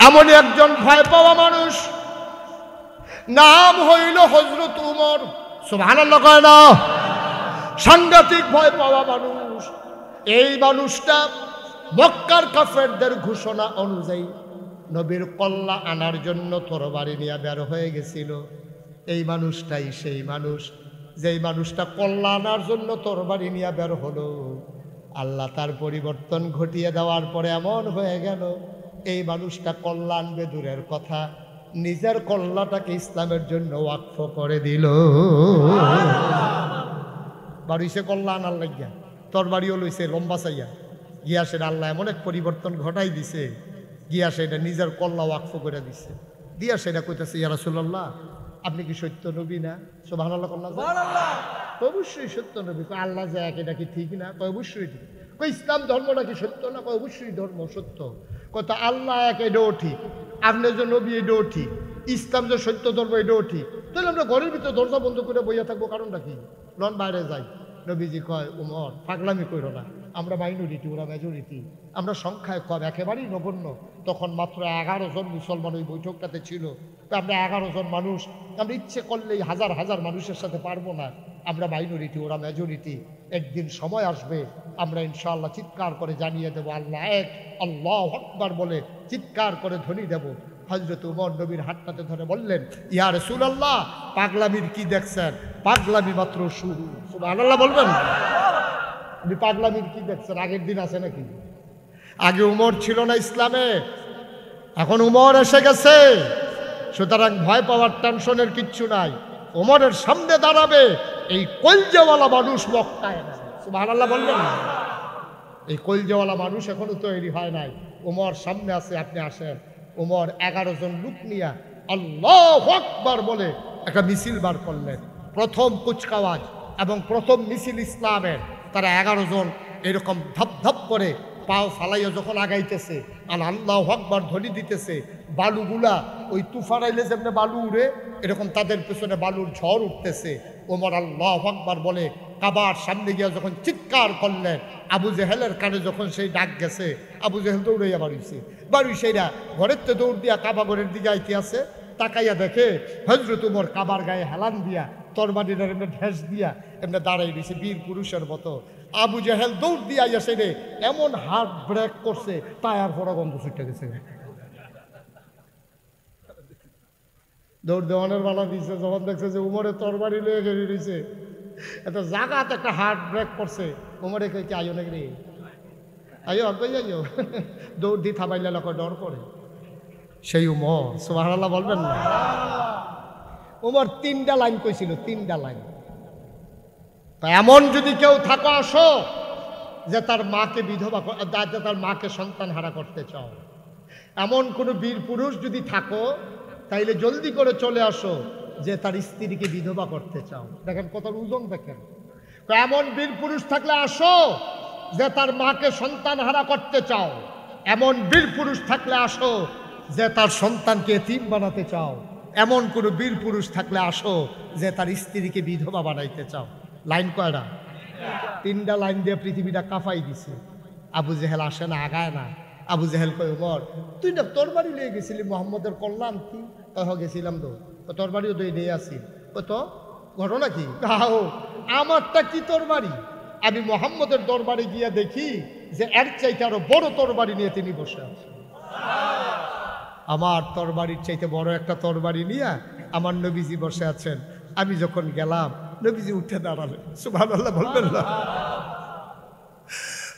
এমনই একজন ভয় পাওয়া মানুষ, নাম হইল হযরত উমর। সুবহানাল্লাহ কয় না? সাংঘাতিক ভয় পাওয়া মানুষ। এই মানুষটা মক্কার কাফেরদের ঘোষণা অনুযায়ী নবীর কল্লা আনার জন্য তরবারি নিয়ে বের হয়ে গেছিল। এই মানুষটাই সেই মানুষ, যেই মানুষটা কল্লা আনার জন্য তরবারি নিয়ে বের হলো। আল্লাহ তার পরিবর্তন ঘটিয়ে দেওয়ার পরে এমন হয়ে গেল, এই মানুষটা কল্লা আনবে দূরের কথা, নিজের কল্লাটাকে ইসলামের জন্য ওয়াকফ করে দিল। বাড়িছে কল্লা আনার লাগিয়া, তরবারিও লইছে লম্বা চাইয়া, গিয়া সেটা আল্লাহ এমন এক পরিবর্তন ঘটাই দিছে, গিয়া সেটা নিজের কল্লা ওয়াকফ করে দিছে। দিয়া সেটা কইতেছে, ইয়া রাসূলুল্লাহ আপনি কি সত্য নবী না? সুবহানাল্লাহ কল্লা অবশ্যই সত্য নবী। আল্লাহ যে এক, এটা কি ঠিক না? অবশ্যই ঠিক। ইসলাম ধর্মটা কি সত্য না? অবশ্যই ধর্ম সত্য। কথা আল্লাহ এক, এটাও ঠিক। আপনি যে নবী, এটাও ঠিক। ইসলাম যে সত্য ধর্ম, এটাও ঠিক। তাহলে আমরা ঘরের ভিতরে দরজা বন্ধ করে বইয়া থাকবো, কারণটা কি? লন বাইরে যাই। নবীজি কয়, উমর পাগলামি করো না, আমরা মাইনরিটি, ওরা মেজরিটি, আমরা সংখ্যায় কম, একেবারেই নগণ্য। তখন মাত্র 11 জন মুসলমান ওই বৈঠকটাতে ছিল। তো আমরা 11 জন মানুষ, আমরা ইচ্ছে করলেই হাজার হাজার মানুষের সাথে পারবো না। আমরা মাইনরিটি, ওরা মেজরিটি। একদিন সময় আসবে, আমরা ইনশাআল্লাহ চিৎকার করে জানিয়ে দেবো আল্লাহ এক, আল্লাহু আকবার বলে চিৎকার করে ধ্বনি দেব। হযরত উমর নবীর হাতটাতে ধরে বললেন, ইয়া রাসূলুল্লাহ পাগলামির কি দেখছেন? পাগলামি মাত্র শুরু। সুবহানাল্লাহ বলবেন? আপনি পাগলামির কি দেখছেন? আগের দিন আছে নাকি? আগে উমর ছিল না ইসলামে, এখন উমর এসে গেছে। সুতরাং ভয় পাওয়ার, টেনশনের কিচ্ছু নাই। উমরের সামনে দাঁড়াবে এই কলজাওয়ালা মানুষ মক্কায় না। সুবহানাল্লাহ বলবেন? এই কলজাওয়ালা মানুষ এখনো তৈরি হয় নাই। উমর সামনে আছে, আপনি আসেন। উমর 11 জন লোক নিয়ে আল্লাহু আকবার বলে একটা মিছিল বার করলেন। প্রথম কুচকাওয়াজ এবং প্রথম মিছিল ইসলামের। তারা 11 জন এরকম ধপ ধপ করে পাও ফালাইয়া যখন আগাইতেছে আর আল্লাহু আকবার ধ্বনি দিতেছে, বালুগুলা ওই তুফান আইলে যেমনি বালু উড়ে, এরকম তাদের পেছনে বালুর ঝড় উঠতেছে। ওমর আল্লাহু আকবার বলে কাবার সামনে গিয়া যখন চিৎকার করলেন, আবু জেহেলের কানে যখন সেই ডাক গেছে, আবু জেহেল দৌড়াইয়া বাড়ি সেইরা ঘরের তো দৌড় দিয়া কাবা ঘরের দিকে আইতে আছে। তাকাইয়া দেখে হযরত উমর কাবার গায়ে হেলান দিয়া, তরবারির এমনি ঢেস দিয়া এমনি দাঁড়াই দিয়েছে বীর পুরুষের মতো। আবু জেহেল দৌড় দিয়া আসে রে, এমন হার্ট ব্রেক করছে, টায়ার ফোড়া গন্ধ ছুটে গেছে। দৌড় দেওয়ানের বেলা দিচ্ছে, যখন দেখছে যে উমরের তরবারি লয়ে গেড়ে দিয়েছে, একটা জায়গাতে একটা হার্ট ব্রেক করছে। উমরে কে আইও নাকি রে, আইও কই আইও, দৌড় দিয়ে থামাইলে লোক ডর করে। সেই উমর, সুবহানাল্লাহ বলবেন না? উমর 3টা লাইন কইছিল, 3টা লাইন। এমন যদি কেউ থাকো আসো যে তার মাকে বিধবা, তার মাকে সন্তান হারা করতে চাও, এমন কোনো বীর পুরুষ যদি থাকো তাইলে জলদি করে চলে আসো যে তার স্ত্রীকে বিধবা করতে চাও। দেখেন কত ওজন, দেখেন। এমন বীর পুরুষ থাকলে আসো যে তার মাকে সন্তান হারা করতে চাও। এমন বীর পুরুষ থাকলে আসো যে তার সন্তানকে এতিম বানাতে চাও। এমন কোনো বীর পুরুষ থাকলে আসো যে তার স্ত্রীকে বিধবা বানাইতে চাও। লাইন কয়টা? 3টা লাইন দিয়ে পৃথিবীটা কাঁপাই দিছে। আবু জেহেল আসে না, আগায় না। আবু জেহেল কয়, উমর তুই না তোর বাড়ি লিয়ে গেছিলি মোহাম্মদের কল্যাণ কি? গেছিলাম তো, তোর বাড়িও তো নিয়ে আসি। কত ঘটনা কি? আমারটা কি তোর বাড়ি? আমি মোহাম্মদের দরবারে গিয়া দেখি যে এর চাইতে আরো বড় তরবারি নিয়ে তিনি বসে আছেন। আমার তরবারির চাইতে বড় একটা তরবারি নিয়ে আমার নবীজি বসে আছেন। আমি যখন গেলাম, নবীজি উঠে দাঁড়ালেন। সুবহানাল্লাহ বলবেন না?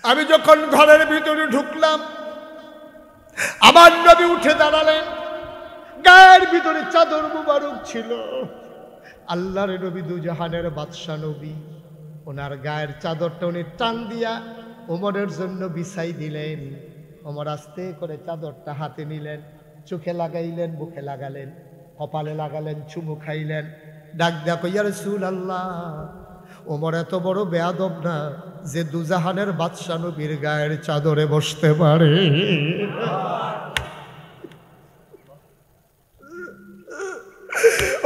আমি যখন ঘরের ভিতরে ঢুকলাম, আমার নবী উঠে দাঁড়ালেন। গায়ের ভিতরে চাদর মুবারক ছিল। আল্লাহর নবী, দুজাহানের বাদশা নবী, ওনার গায়ের চাদরটা উনি টান দিয়া ওমরের জন্য বিছাই দিলেন। ওমর আস্তে করে চাদরটা হাতে নিলেন, চোখে লাগাইলেন, মুখে লাগালেন, কপালে লাগালেন, চুমু খাইলেন। ডাক দেয়া কই, ইয়া রাসূলুল্লাহ, ওমর এত বড় বেয়াদব না যে দুজাহানের বাদশা নবীর গায়ের চাদরে বসতে পারে।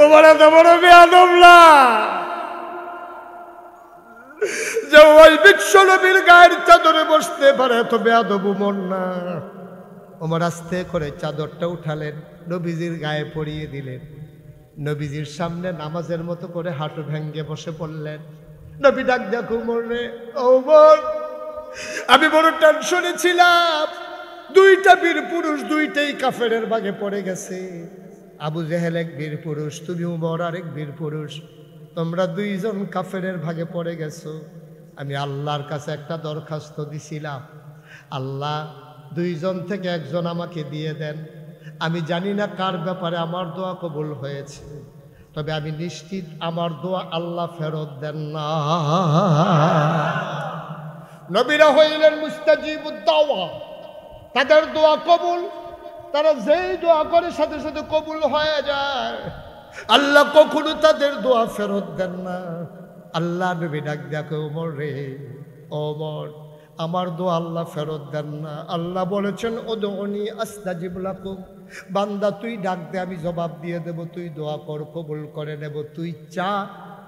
ওমর এত বড় বেয়াদব না যে ওই বিশ্ব নবীর গায়ের চাদরে বসতে পারে। এত বেয়াদব ওমর না। ওমর আস্তে করে চাদরটা উঠালেন, নবীজির গায়ে পরিয়ে দিলেন। নবীজির সামনে নামাজের মতো করে হাঁটু ভেঙ্গে বসে পড়লেন। নবী ডাক দেখো ওমর রে, ওমর আমি বড় টেনশনে ছিলাম, দুইটা বীর পুরুষ দুইটাই কাফেরের ভাগে পড়ে গেছে। আবু জেহেল এক বীর পুরুষ, তুমি উমর আরেক বীর পুরুষ, তোমরা দুইজন কাফেরের ভাগে পড়ে গেছো। আমি আল্লাহর কাছে একটা দরখাস্ত দিছিলাম, আল্লাহ দুইজন থেকে একজন আমাকে দিয়ে দেন। আমি জানি না কার ব্যাপারে আমার দোয়া কবুল হয়েছে, তবে আমি নিশ্চিত আমার দোয়া আল্লাহ ফেরত দেন না। নবীরা হইলেন মুস্তাজিবুদ দাওয়া, তাদের দোয়া কবুল, তারা যেই দোয়া করে সাথে সাথে কবুল হয়ে যায়। আল্লাহ কখনো তাদের দোয়া ফেরত দেন না। আল্লাহ নবী ডাক দেখো ওমর রে, ওমর আমার দোয়া আল্লাহ ফেরত দেন না। আল্লাহ বলেছেন উদউনি আস্তাজিব লাকুম, বান্দা তুই ডাক দে আমি জবাব দিয়ে দেব, তুই দোয়া কর কবুল করে নেব, তুই চা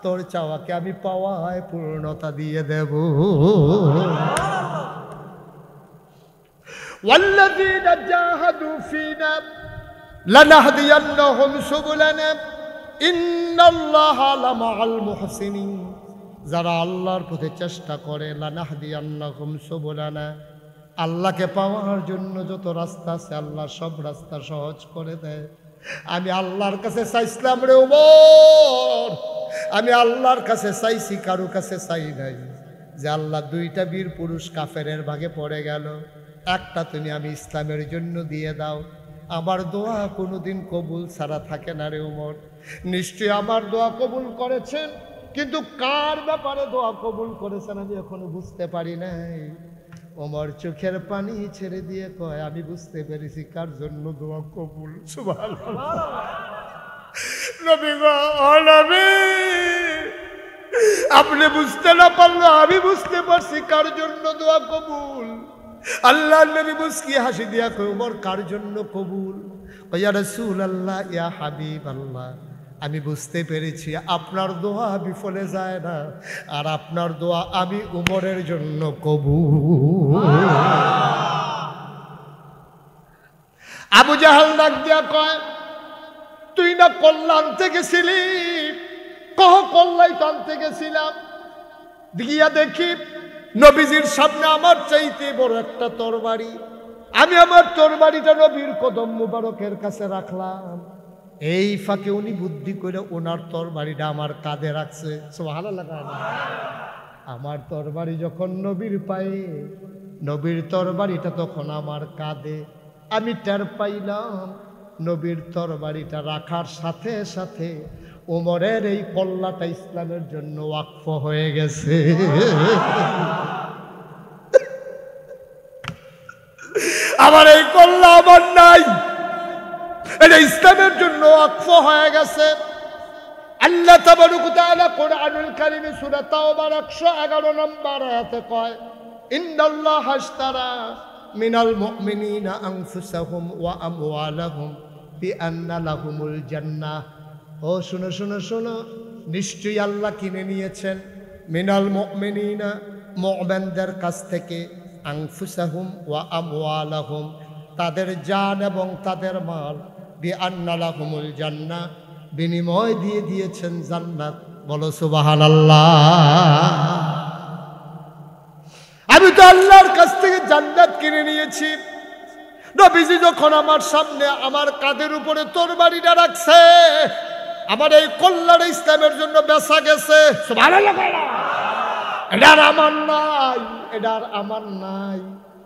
তোর চাওয়াকে আমি পাওয়ায় পূর্ণতা দিয়ে দেব। ওয়াল্লাযীনা জাহাদু ফীনা লানাহদিয়ান্নাহুম সুবুলানা ইন্নাল্লাহা লামাআল মুহসিনিন, যারা আল্লাহর পথে চেষ্টা করে, লানাহদিয়ান্নাহুম সুবুলানা, আল্লাহকে পাওয়ার জন্য যত রাস্তা আছে আল্লাহ সব রাস্তা সহজ করে দেয়। আমি আল্লাহর কাছে চাইছিলাম রে ওমর, আমি আল্লাহর কাছে চাইছি, কারো কাছে চাই নাই। যে আল্লাহ দুইটা বীর পুরুষ কাফেরের ভাগে পড়ে গেল, একটা তুমি আমি ইসলামের জন্য দিয়ে দাও। আমার দোয়া কোনোদিন কবুল ছাড়া থাকে না রে ওমর। নিশ্চয়ই আমার দোয়া কবুল করেছেন, কিন্তু কার ব্যাপারে দোয়া কবুল করেছেন আমি এখনো বুঝতে পারি নাই। ওমর চোখের পানি ছেড়ে দিয়ে কয়, আমি বুঝতে পেরেছি কার জন্য দোয়া কবুল। সুবহানাল্লাহ। নবী গো, ও নবী, আপনি বুঝতে না পারলে আমি বুঝতে পারছি কার জন্য দোয়া কবুল। আল্লাহ নবী মুস্কি হাসি দিয়া কয়, ওমর কার জন্য কবুল? ইয়া রাসূলুল্লাহ, ইয়া হাবিবাল্লাহ, আমি বুঝতে পেরেছি আপনার দোয়া বিফলে যায় না, আর আপনার দোয়া আমি উমরের জন্য কবুল। আবু জাহাল ডাক দিয়া কয়, তুই না কল্যাণ থেকে ছিলি? কহ কল্যাণ টানতে গেছিলাম, গিয়া দেখি নবীজির সামনে আমার চাইতে বড় একটা তরবারি। আমি আমার তরবারিটা নবীর কদম মুবারকের কাছে রাখলাম। এই ফাঁকে উনি বুদ্ধি করে ওনার তরবারিটা আমার কাঁধে রাখছে। সুবহানাল্লাহ। আমার তরবারি যখন নবীর পায়ে, নবীর তরবারিটা তখন আমার কাঁধে। আমি টের পাইলাম নবীর তরবারিটা রাখার সাথে সাথে ওমরের এই কল্লাটা ইসলামের জন্য ওয়াকফ হয়ে গেছে। আমার এই কল্লা আমার নাই, এটা ইসলামের জন্য ওয়াকফ হয়ে গেছে। আল্লাহ তাবারক ওয়া তাআলা কোরআনুল কারীমে সূরা তাওবার 111 নম্বর আয়াতে কয়, ইন্নাল্লাহা আশতারা মিনাল মুমিনিনা আনফুসাহুম ওয়া আমওয়ালাহুম বিআন্না লাহুমুল জান্নাহ। ও শুনো শুনো শুনো, নিশ্চয়ই আল্লাহ কিনে নিয়েছেন মিনাল মুমিনিনা, মুমিনদের কাছ থেকে, আনফুসাহুম ওয়া আমওয়ালাহুম, তাদের জান এবং তাদের মাল, বিআন্না লাহুমুল জান্নাহ, বিনিময় দিয়ে দিয়েছেন জান্নাত। বলো সুবহানাল্লাহ। আমি তো আল্লাহর কাছ থেকে জান্নাত কিনে নিয়েছি। নবীজি যখন আমার সামনে আমার কাঁধের উপরে তরবারিটা রাখছে, আমার এই কল্যাণ ইসলামের জন্য বেচা গেছে। সুবহানাল্লাহ। এটার আমার নাই, এটার আমার নাই,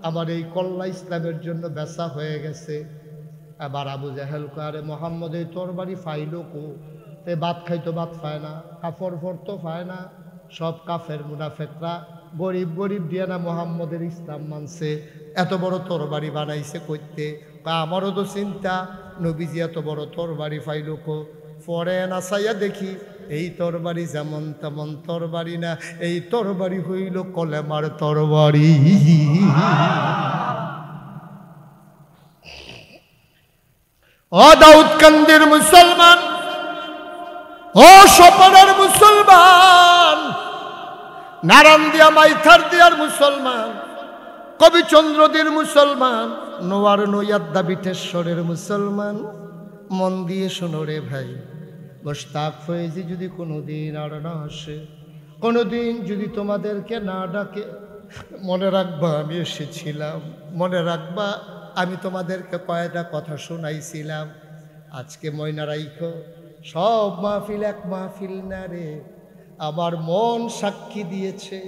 আমার এই কল্যাণ ইসলামের জন্য বেচা হয়ে গেছে। আবার আবু জাহেল কয়, মোহাম্মদ এই তরবারি ফাইলো কো? তে ভাত খাইতো ভাত পায় না, কাপড় পরতো পায় না। সব কাফের মুনাফেকরা গরিব গরিব দিয়ে না মোহাম্মদের ইসলাম মানছে, এত বড় তরবারি বানাইছে কইতে। আমারও তো চিন্তা, নবীজি এত বড় তরবারি ফাইলো কো? পরে না চাইয়া দেখি এই তরবারি যেমন তেমন তরবারি না, এই তরবারি হইল কলেমার তরবারি। ও দাউদকান্দির মুসলমান, ও সপনের মুসলমান, নারায়ণ দিয়া মাইথার দিয়ার মুসলমান, কবি চন্দ্রদীর মুসলমান, নোয়ার নৈয়াদ্দা বিঠেশ্বরের মুসলমান, মন দিয়ে শোনো রে ভাই, মোশতাক ফয়েজি যদি কোনোদিন আর না আসে, কোনোদিন যদি তোমাদেরকে না ডাকে, মনে রাখবা আমি এসেছিলাম, মনে রাখবা আমি তোমাদেরকে কয়টা কথা শোনাইছিলাম। আজকে ময়না রাইখো, সব মাহফিল এক মাহফিল না রে, আমার মন সাক্ষী দিয়েছে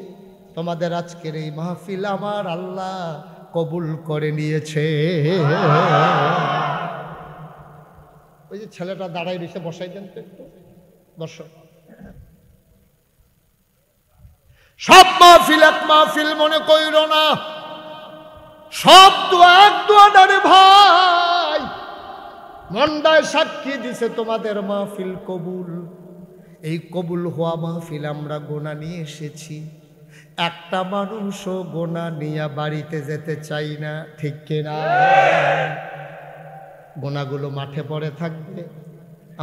তোমাদের আজকের এই মাহফিল আমার আল্লাহ কবুল করে নিয়েছে। ওই যে ছেলেটা দাঁড়াই রয়েছে, বসাই দেন তো একটু, বসো। সব মাহফিল এক মাহফিল মনে কইর না, সব দোয়া এক দোয়া না রে ভাই। মন্ডায় সাক্ষী দিছে তোমাদের মাহফিল কবুল। এই কবুল হওয়া মাহফিল আমরা গোনা নিয়ে এসেছি, একটা মানুষও গোনা নিয়ে বাড়িতে যেতে চাই না, ঠিক কিনা? গোনাগুলো মাঠে পড়ে থাকবে,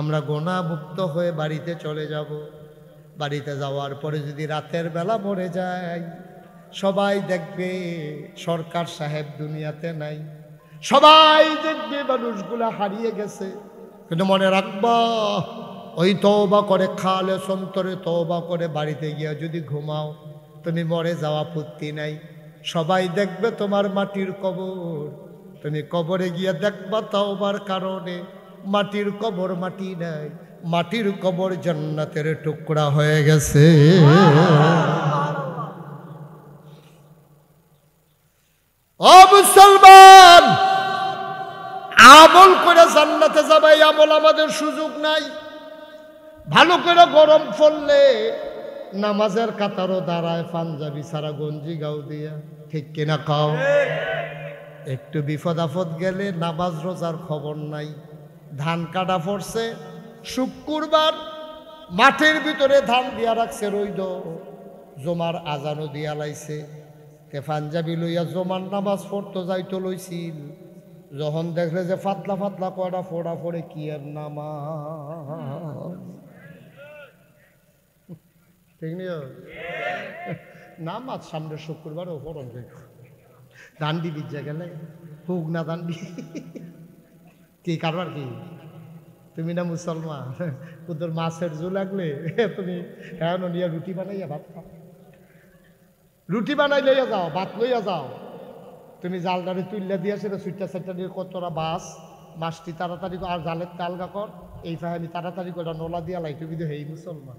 আমরা গোনা মুক্ত হয়ে বাড়িতে চলে যাব। বাড়িতে যাওয়ার পরে যদি রাতের বেলা মরে যায়, সবাই দেখবে সরকার সাহেব দুনিয়াতে নাই, সবাই দেখবে মানুষগুলা হারিয়ে গেছে। কিন্তু মনে রাখবা, ওই তওবা করে খালে সন্তরে তওবা করে বাড়িতে গিয়া যদি ঘুমাও, তুমি মরে যাওয়া আপত্তি নাই। সবাই দেখবে তোমার মাটির কবর, তুমি কবরে গিয়ে দেখবা তওবার কারণে মাটির কবর মাটি নাই, মাটির কবর জান্নাতের টুকরা হয়ে গেছে। ও মুসলমান, আমল করে জান্নাতে যাবে, এই আমল আমাদের সুযোগ নাই। ভালো করে গরম পড়লে নামাজের কাতারও দাঁড়ায় পাঞ্জাবি সারা গঞ্জি গাও দিয়া, ঠিক কিনা খাও? একটু বিপদ আপদ গেলে নামাজ রোজার খবর নাই। ধান কাটা পড়ছে শুক্রবার, মাঠের ভিতরে ধান দিয়া রাখছে রইদ, জমার আজানও দিয়া লাইছে, তে পাঞ্জাবি লইয়া জমার নামাজ পড়তে যাইতো লইছিল, যখন দেখলে যে ফাতলা ফাতলা কয়টা ফোড়া ফোড়ে কি আর নামাজ, ঠিক নিয়ে নামাজ সামনে শুক্রবারও পড়ন দেখো। দান্ডি বিজ্জা গেলে হুক না দান্ডি কি কারবার কি? তুমি না মুসলমান, তোদের মাছের জো লাগলে তুমি এখন নিয়ে রুটি বানাইয়া ভাত খাও, রুটি বানাই লইয়া যাও, ভাত লইয়া যাও। তুমি জালদারে তুললে দিয়ে সেটা সুইটা সাইটটা দিয়ে কতটা বাস মাছটি তাড়াতাড়ি আর জালের তালগা কর, এই ফাহানি তাড়াতাড়ি করে নোলা দিয়া লাই, তুমি তো হেই মুসলমান,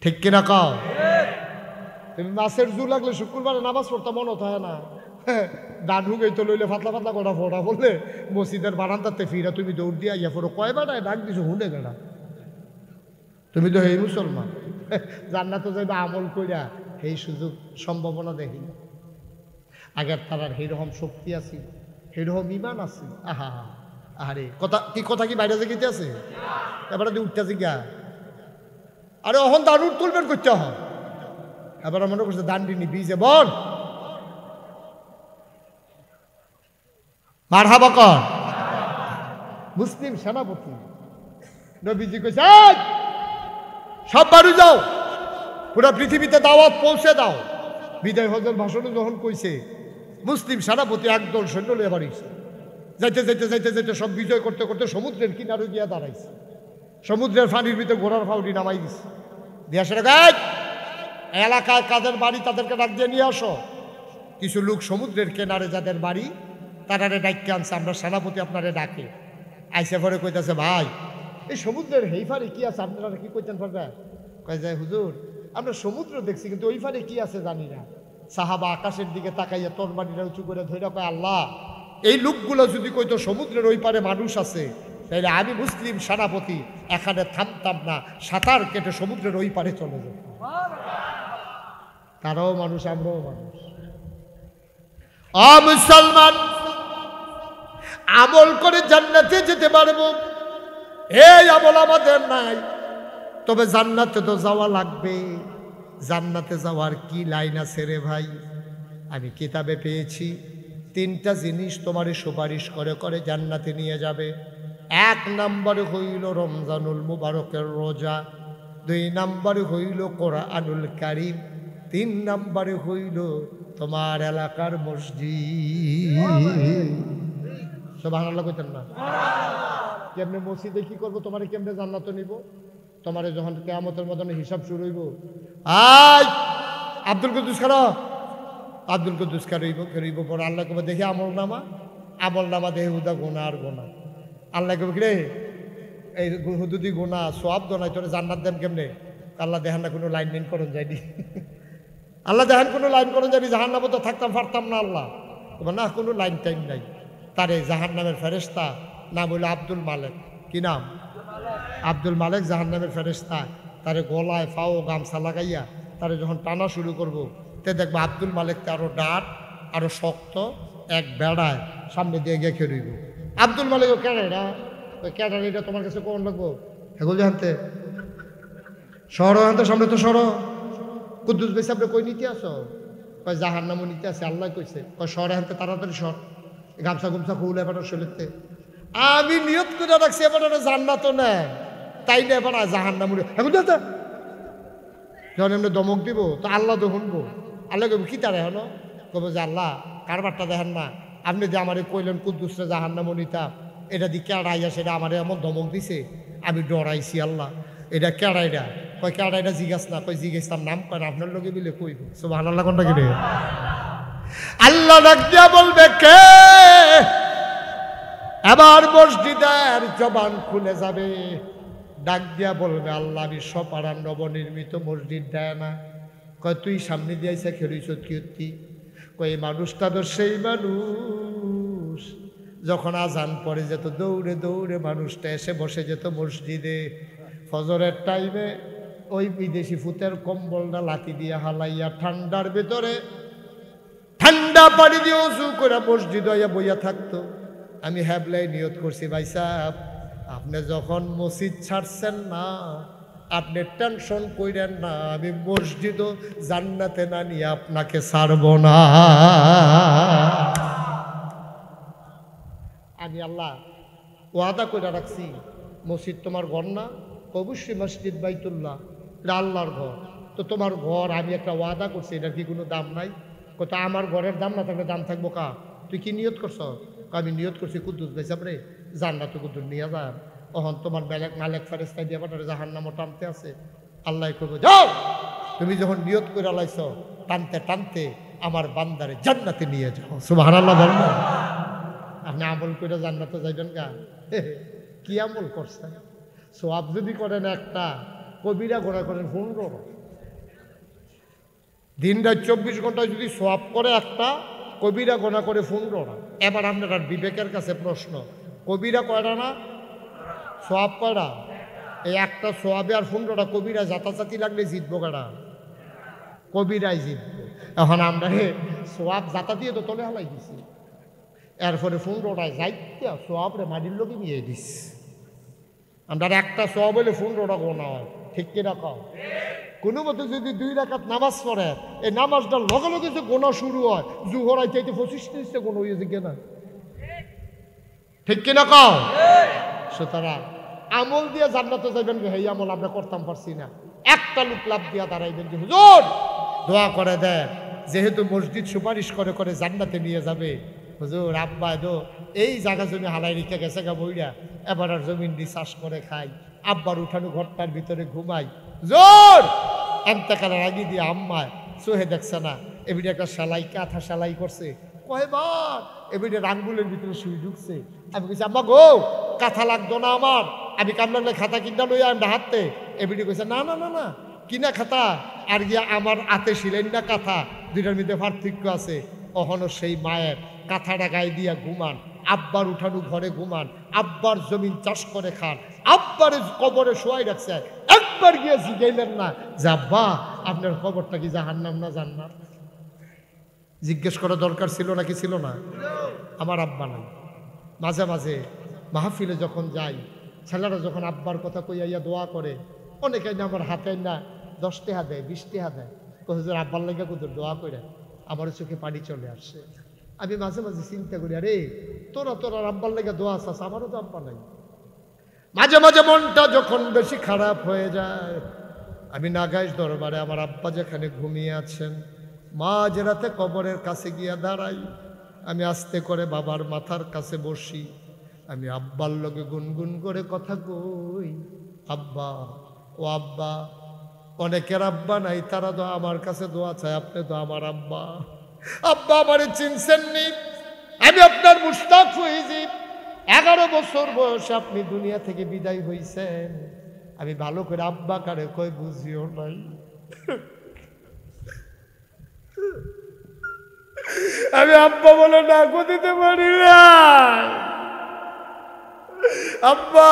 ঠিক কিনা কও? তুমি মাছের জু লাগলে শুক্রবারে নামাজ পড়তে মনে হয় না, ডান হুগেই তো লইলে ফাতলা ফাতলা কটা ফোটা বললে মসজিদের বারান্দাতে ফিরা তুমি দৌড় দিয়া ইয়া ফোরো কয় বেড়ায় ডাক দিছো হুনে বেড়া, তুমি তো হেই মুসলমান। জান্নাতে যাইবা আমল কইরা, এই সুযোগ সম্ভাবনা দেখি না। আগের তারার সেইরকম শক্তি আছে, সেইরকম ইমান আছে। আহা আরে কথা কি বাইরে যেতে আছে? এবারে উঠতে জিগা, আরে অহন দারুণ তুলবেন করতে হয়। এবার মনে করছে দান্ডিনী বিজে বল মারহাবা কর। মুসলিম সেনাপতি নবীজি কইছে সব বাড়ি যাও, পুরো পৃথিবীতে দাওয়াত পৌঁছে দাও। বিদায় হজের ভাষণে যখন কইছে, মুসলিম সেনাপতি একদল সৈন্য লিয়ে বাড়িছে, যাইতে যাইতে যাইতে যাইতে সব বিজয় করতে করতে সমুদ্রের কিনারে গিয়া দাঁড়াইছে। সমুদ্রের পানির ভিতরে ঘোড়ার ফাউডি নামাই দিছে, দিয়া সেটা গাছ এলাকায় কাদের বাড়ি তাদেরকে ডাক দিয়ে নিয়ে আসো। কিছু লোক সমুদ্রের কিনারে যাদের বাড়ি তারারে ডাইকে আনছে, আমরা সেনাপতি আপনারে ডাকে। আইসে পরে কইতেছে, ভাই এই সমুদ্রের হেই ফারে কি আছে আপনারা কি কইতেন পারবেন? কয় যায়, হুজুর আমরা সমুদ্র দেখছি কিন্তু ওই ফারে কি আছে জানি না। সাহাবা আকাশের দিকে তাকাইয়া তরবারিটা উঁচু করে ধরে কয়, আল্লাহ এই লোকগুলো যদি কইতো সমুদ্রের ওই পারে মানুষ আছে, তাইলে আমি মুসলিম সেনাপতি এখানে থামতাম না, সাঁতার কেটে সমুদ্রের ওই পারে চলে যেত। তারাও মানুষ, আমরাও মানুষ। মুসলমান আমল করে জান্নাতে যেতে পারবো, এই আমল আমাদের নাই, তবে জান্নাতে তো যাওয়া লাগবে। জান্নাতে যাওয়ার কি লাইন আছে রে ভাই? আমি কিতাবে পেয়েছি, 3টা জিনিস তোমারে সুপারিশ করে করে জান্নাতে নিয়ে যাবে। 1 নম্বরে হইল রমজানুল মুবারকের রোজা, 2 নম্বরে হইল কোরআনুল কারীম, 3 নম্বরে হইল তোমার এলাকার মসজিদ। সুবহানাল্লাহ কইতেন না? কেমনে মসজিদে কি করবো? তোমারে কেমনে জান্নাতে নিব? তোমারে যখন কিয়ামতের মতন হিসাব শুরু হইব, আয় আব্দুল কুদ্দুস খারা, আব্দুল কুদ্দুস খারিব পরে আল্লাহ কবে দেখি আমল নামা দেখে হুদা গোনা আর গোনা। আল্লাহ কবে রে এই হুদুদি গোনা সব দোনাই তোরে জান্নাত দেন কেমনে? আল্লাহ দেখান না কোনো লাইন লাইন করন যায়নি। আল্লাহ দেখান কোনো লাইন করন যায়নি, জাহান নামে তো থাকতাম পারতাম না। আল্লাহ না কোনো লাইন টাইন নাই। তারে জাহান নামের ফেরেস্তা নাম হইল আব্দুল মালেক। কি নাম? আব্দুল মালেক জাহান নামের ফেরেস্তা। তারে গলায় ফাও গামছা লাগাইয়া তারে যখন টানা শুরু করবো, তে দেখবো আব্দুল মালেককে আরো ডাট আরো শক্ত এক বেড়ায় সামনে দিয়ে গেঁকে রইব। আব্দুল মালেক ও ক্যাডাইরা, ওই ক্যাডারিটা তোমার কাছে কোন লাগবো? এগুলো জানতে সর হানতে সামনে তো সর। কুদ্দুস ভাই সাহেব কই নিতে আসো? কয় জাহান নামও নিতে আসে, আল্লাহ কইছে। কয় সরে হানতে তাড়াতাড়ি সর, গামছা গুমছা খুলে এবার শরীরতে। আমি নিয়ত করে রাখছি এবার জান্নাত নেয়, তাই না এবার জাহান নাম এখন যখন এমনি দমক দিব তো আল্লাহ তো শুনবো। আল্লাহ কব কি তারা হলো? কব যে আল্লাহ কারবারটা দেখেন না, আপনি যে আমার কইলেন কুদ্দুসরা জাহান নামও নিতা, এটা দিয়ে কেড়াইয়া সেটা আমার এমন ধমক দিছে আমি ডরাইছি। আল্লাহ এটা কেড়াইটা কয় কেড়াইটা জিজ্ঞাস না, কয় জিজ্ঞাসতাম নাম কয় আপনার লোকে মিলে কইব। সুবহানাল্লাহ কোনটা কি রে? আল্লাহ ডাক দিয়া বলবে কে? এবার মসজিদের জবান খুলে যাবে, ডাক দিয়া বলবে আল্লাহ আমি সপাড়ার নবনির্মিত মসজিদ দেয় না। কয় তুই সামনে দিয়েছে খেলিস কি? কয় মানুষটা তো সেই মানুষ যখন আজান পড়ে যেত দৌড়ে দৌড়ে মানুষটা এসে বসে যেত মসজিদে ফজরের টাইমে, ওই বিদেশি ফুতের কম্বলটা লাঠি দিয়ে হালাইয়া ঠান্ডার ভেতরে ঠান্ডা পানি দিয়ে উঁচু করে মসজিদ হইয়া বইয়া থাকতো। আমি হ্যাবলাই নিয়ত করছি ভাই সাহেব আপনি যখন মসজিদ ছাড়ছেন না আপনি টেনশন কইরেন না, আমি মসজিদও জান্নাতে না নিয়ে আপনাকে ছাড়ব না। আমি আল্লাহ ওয়াদা করে রাখছি মসজিদ তোমার ঘর না? অবশ্যই মসজিদ বাইতুল্লাহ এটা আল্লাহর ঘর। তো তোমার ঘর আমি একটা ওয়াদা করছি, এটার কি কোনো দাম নাই? কত আমার ঘরের দাম না থাকলে দাম থাকবো কা? তুই কি নিয়ত করছ? আমি নিয়ত করছি কুদ্দুস ভাই সাহেব রে জান্নাতে কুদ্দুস নিয়ে যান। তখন তোমার মালেক ফেরেশতা দিয়ে বাটারে জাহান্নামও টানতে আছে। আল্লাহ করবো যাও, তুমি যখন নিয়ত করে লাইছ টানতে টানতে আমার বান্দারে জান্নাতে নিয়ে যাও। সুবহানাল্লাহ বল না? আপনি আমল করে জান্নাতে যাইবেন গা? কি আমল করছেন? সোয়াব যদি করেন একটা, কবিরা গোনা করেন 15। দিন রাত 24 ঘন্টায় যদি সোয়াব করে একটা, কবিরা গোনা করে 15। এবার আপনার বিবেকের কাছে প্রশ্ন, কবিরা কয়টা না সোয়াব কয়টা? এই একটা সোয়াবে আর 15টা কবিরা জাতাজাতি লাগলে জিতবো কারা? কবিরাই জিতবো। এখন আমরা সোয়াব জাতা দিয়ে তো তলে হালাই দিছি, এরপরে 15টায় যাইতে সোয়াব রে মাটির লোকে নিয়ে দিস। আমরা একটা সোয়াব হইলে 15টা গোনা হয়, ঠিক কিনা কও? কোনো মতো যদি 2 রাকাত নামাজ পড়ে এই নামাজটার লগে লগে যে গোনা শুরু হয়, জুহর আইতে 25-30টা গোনা হয়ে যায় কিনা, ঠিক কিনা কও? সুতরাং আমল দিয়ে জান্নাতে যাবেন, এই আমল আমরা করতাম পারছি না। একটা লোক লাভ দিয়া দাঁড়াইবেন যে হুজুর দোয়া করে দেয়, যেহেতু মসজিদ সুপারিশ করে করে জান্নাতে নিয়ে যাবে, হুজুর আব্বা দো এই জায়গা জমি হালাই রেখে গেছে গা বইরা, এবার আর জমিন দিয়ে চাষ করে খাই, আব্বার উঠানো ঘরটার ভিতরে ঘুমাই। জোর এমতেকালের আগে দিয়ে আম্মায় চোহে দেখছে না এবিডে একটা সেলাই কাঁথা সেলাই করছে, কয়বার এবিডে আঙ্গুলের ভিতরে সুই ঢুকছে। আমি কইছি আম্মা গো কাঁথা লাগতো না আমার, আমি কাম লাগলে খাতা কিনা লইয়া আমি হাতে। এবিডে কইছে না না না না কিনা খাতা আর গিয়া আমার হাতে শিলেন না কাঁথা, দুইটার মধ্যে পার্থক্য আছে। কখনো সেই মায়ের কাঁথাটা গায়ে দিয়া ঘুমান, আব্বার উঠানো ঘরে ঘুমান, আব্বার জমিন চাষ করে খান, আব্বারে কবরে শোয়াই রাখছে, একবার গিয়ে জিজ্ঞাইলেন না যে আব্বা আপনার কবরটা কি জাহান্নাম না জান্নাত? জিজ্ঞেস করা দরকার ছিল নাকি ছিল না? আমার আব্বা নাই। মাঝে মাঝে মাহফিলে যখন যাই, ছেলেরা যখন আব্বার কথা কইয়া দোয়া করে, অনেকে না আমার হাতে না 10 টাকা দেয় 20 টাকা দেয়, হুজুর আব্বার লেগে কুদুর দোয়া করে, আমার চোখে পানি চলে আসছে। আমি মাঝে মাঝে চিন্তা করি আরে তোরা আব্বার লেগে দোয়া চাস, আমারও তো আব্বা নাই। মাঝে মাঝে মনটা যখন বেশি খারাপ হয়ে যায়, আমি নাগাইশ দরবারে আমার আব্বা যেখানে ঘুমিয়ে আছেন মাঝরাতে কবরের কাছে গিয়া দাঁড়াই, আমি আস্তে করে বাবার মাথার কাছে বসি, আমি আব্বার লগে গুনগুন করে কথা কই, আব্বা ও আব্বা। অনেকের আব্বা নাই, তারা তো আমার কাছে দোয়া চায়, আপনি তো আমার আব্বা। আব্বা আমারে চিনছেন নি, আমি আপনার মুশতাক ফৈজি। 11 বছর বয়সে আপনি দুনিয়া থেকে বিদায় হইছেন, আমি ভালো করে আব্বা কারে কই বুঝিও নাই। আমি আব্বা বলে ডাকো দিতে পারি না। আব্বা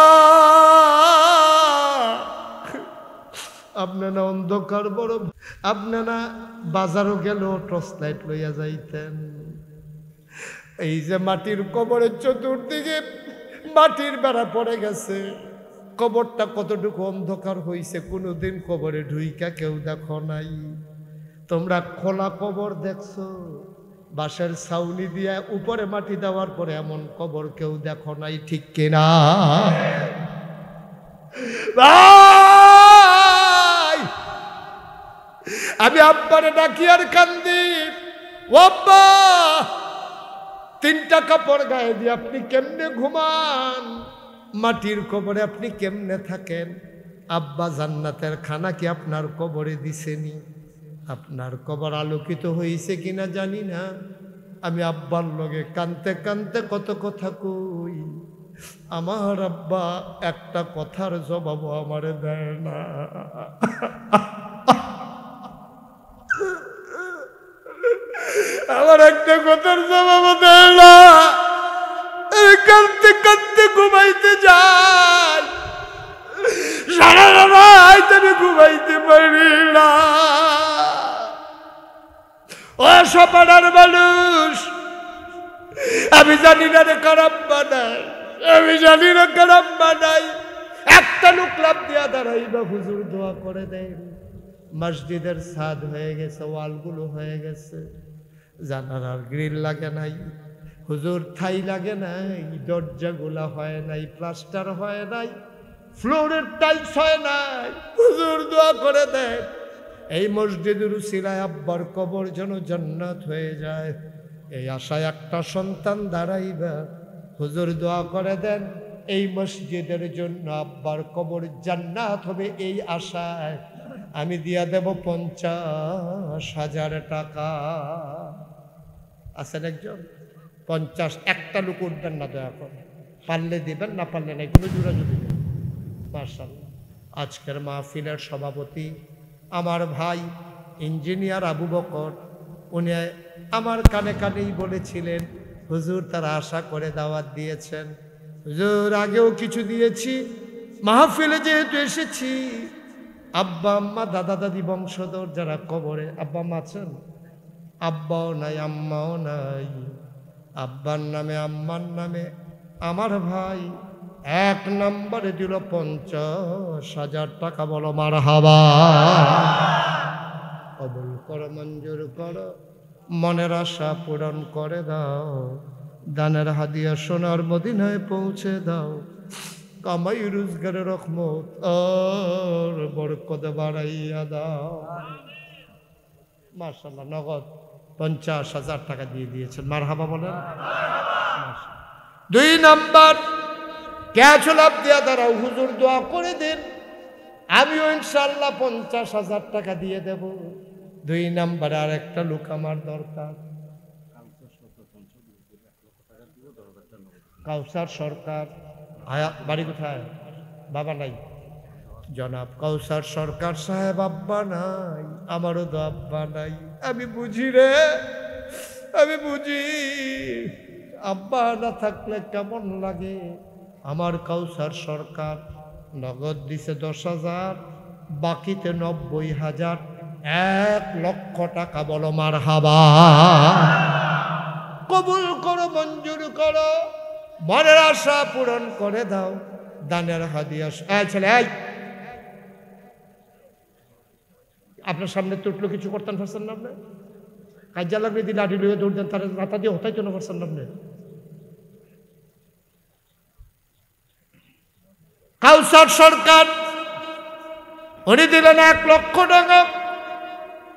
আপনারা অন্ধকার বড়, আপনারা বাজারও গেল টর্চ লাইট লইয়া যাইতেন। এই যে মাটির কবরের চতুর্দিকে মাটির বেড়া পড়ে গেছে, কবরটা কতটুকু অন্ধকার হইছে কোনোদিন কবরে ঢুইকা কেউ দেখো নাই। তোমরা খোলা কবর দেখছো, বাঁশের ছাউনি দিয়া উপরে মাটি দেওয়ার পরে এমন কবর কেউ দেখো নাই, ঠিক কিনা? আমি আব্বারে ডাকি আর কান্দি, ও আব্বা 3টা কাপড় গায়ে দিয়ে আপনি কেমনে ঘুমান, মাটির কবরে আপনি কেমনে থাকেন? আব্বা জান্নাতের খানা কি আপনার কবরে দিছেনি? আপনার কবর আলোকিত হয়েছে কিনা জানি না। আমি আব্বার লগে কানতে কানতে কত কথা কই, আমার আব্বা একটা কথার জবাবও আমারে দেয় না। আমার একটা কথার জবাব দেয় না। কাঁদতে কাঁদতে ঘুমাইতে যাই, সারা রাত আমি ঘুমাইতে পারি না। ও সপাড়ার মানুষ, আমি জানি না রে খারাপ বানাই, আমি জানি না খারাপ বানাই। একটা লোক লাভ দিয়া দাঁড়াই বা হুজুর দোয়া করে দেন। মসজিদের ছাদ হয়ে গেছে, ওয়ালগুলো হয়ে গেছে, জানালার গ্রিল লাগে নাই, হুজুর ঠাই লাগে নাই, দরজাগুলা হয় নাই, প্লাস্টার হয় নাই, ফ্লোরের টাইলস হয় নাই। হুজুর দোয়া করে দেন এই মসজিদের উসিলায় আব্বার কবর যেন জান্নাত হয়ে যায়। এই আশায় একটা সন্তান দাঁড়াইবা, হুজুর দোয়া করে দেন এই মসজিদের জন্য আব্বার কবর জান্নাত হবে। এই আশায় আমি দিয়া দেব 50,000 টাকা। আছেন একজন 50, একটা লোক উঠবেন না দয়া করে, পারলে দিবেন, না পারলে নাই, কোনো জোরাজুরি নেই। মাশাআল্লাহ। আজকের মাহফিলের সভাপতি আমার ভাই ইঞ্জিনিয়ার আবু বকর, উনি আমার কানে কানেই বলেছিলেন হুজুর তারা আশা করে দাওয়াত দিয়েছেন। হুজুর আগেও কিছু দিয়েছি, মাহফিলে যেহেতু এসেছি, আব্বা আম্মা দাদা দাদি বংশধর যারা কবরে, আব্বা আম্মা আছেন? আব্বাও নাই আম্মাও নাই, আব্বার নামে আম্মার নামে আমার ভাই 1 নম্বরে দিল 50,000 টাকা। বলো মারহাবা। কবুল করো, মঞ্জুর করো, মনের আশা পূরণ করে দাও, দানের হাদিয়া সোনার মদিনায় পৌঁছে দাও, কামাই রোজগারের রহমত আর বরকত বাড়াইয়া দাও। মাশাআল্লাহ, নগদ 50,000 টাকা দিয়ে দিয়েছেন, মারহাবা বলেন। 2 নাম্বার ক্যাশ লাভ দিয়া দাঁড়াও, হুজুর দোয়া করে দেন, আমিও ইনশাআল্লাহ 50,000 টাকা দিয়ে দেব। 2 নাম্বারে আর একটা লোক আমার দরকার, কাউসার সরকার। বাড়ি কোথায়? বাবা নাই? জনাব কাউসার সরকার সাহেব আব্বা নাই, আমারও তো আব্বা নাই। আমি বুঝি রে, আমি বুঝি আব্বা না থাকলে কেমন লাগে। আমার কাউসার সরকার নগদ দিছে 10,000, বাকিতে 90,000, 1 লক্ষ টাকা। বলো মারহাবা। কবুল করো, মঞ্জুর করো, মনের আশা পূরণ করে দাও, দানের হাদিয়া। ছেলে আপনার সামনে তো উঠলো, কিছু করতেন পারছেন না? আপনি কাজা লাগবে দিয়ে লাঠি লুয়ে দৌড় দেন, তার রাতা দিয়ে হতাই জন্য পারছেন না? আপনি কাউসার সরকার উনি দিলেন 1 লক্ষ টাকা।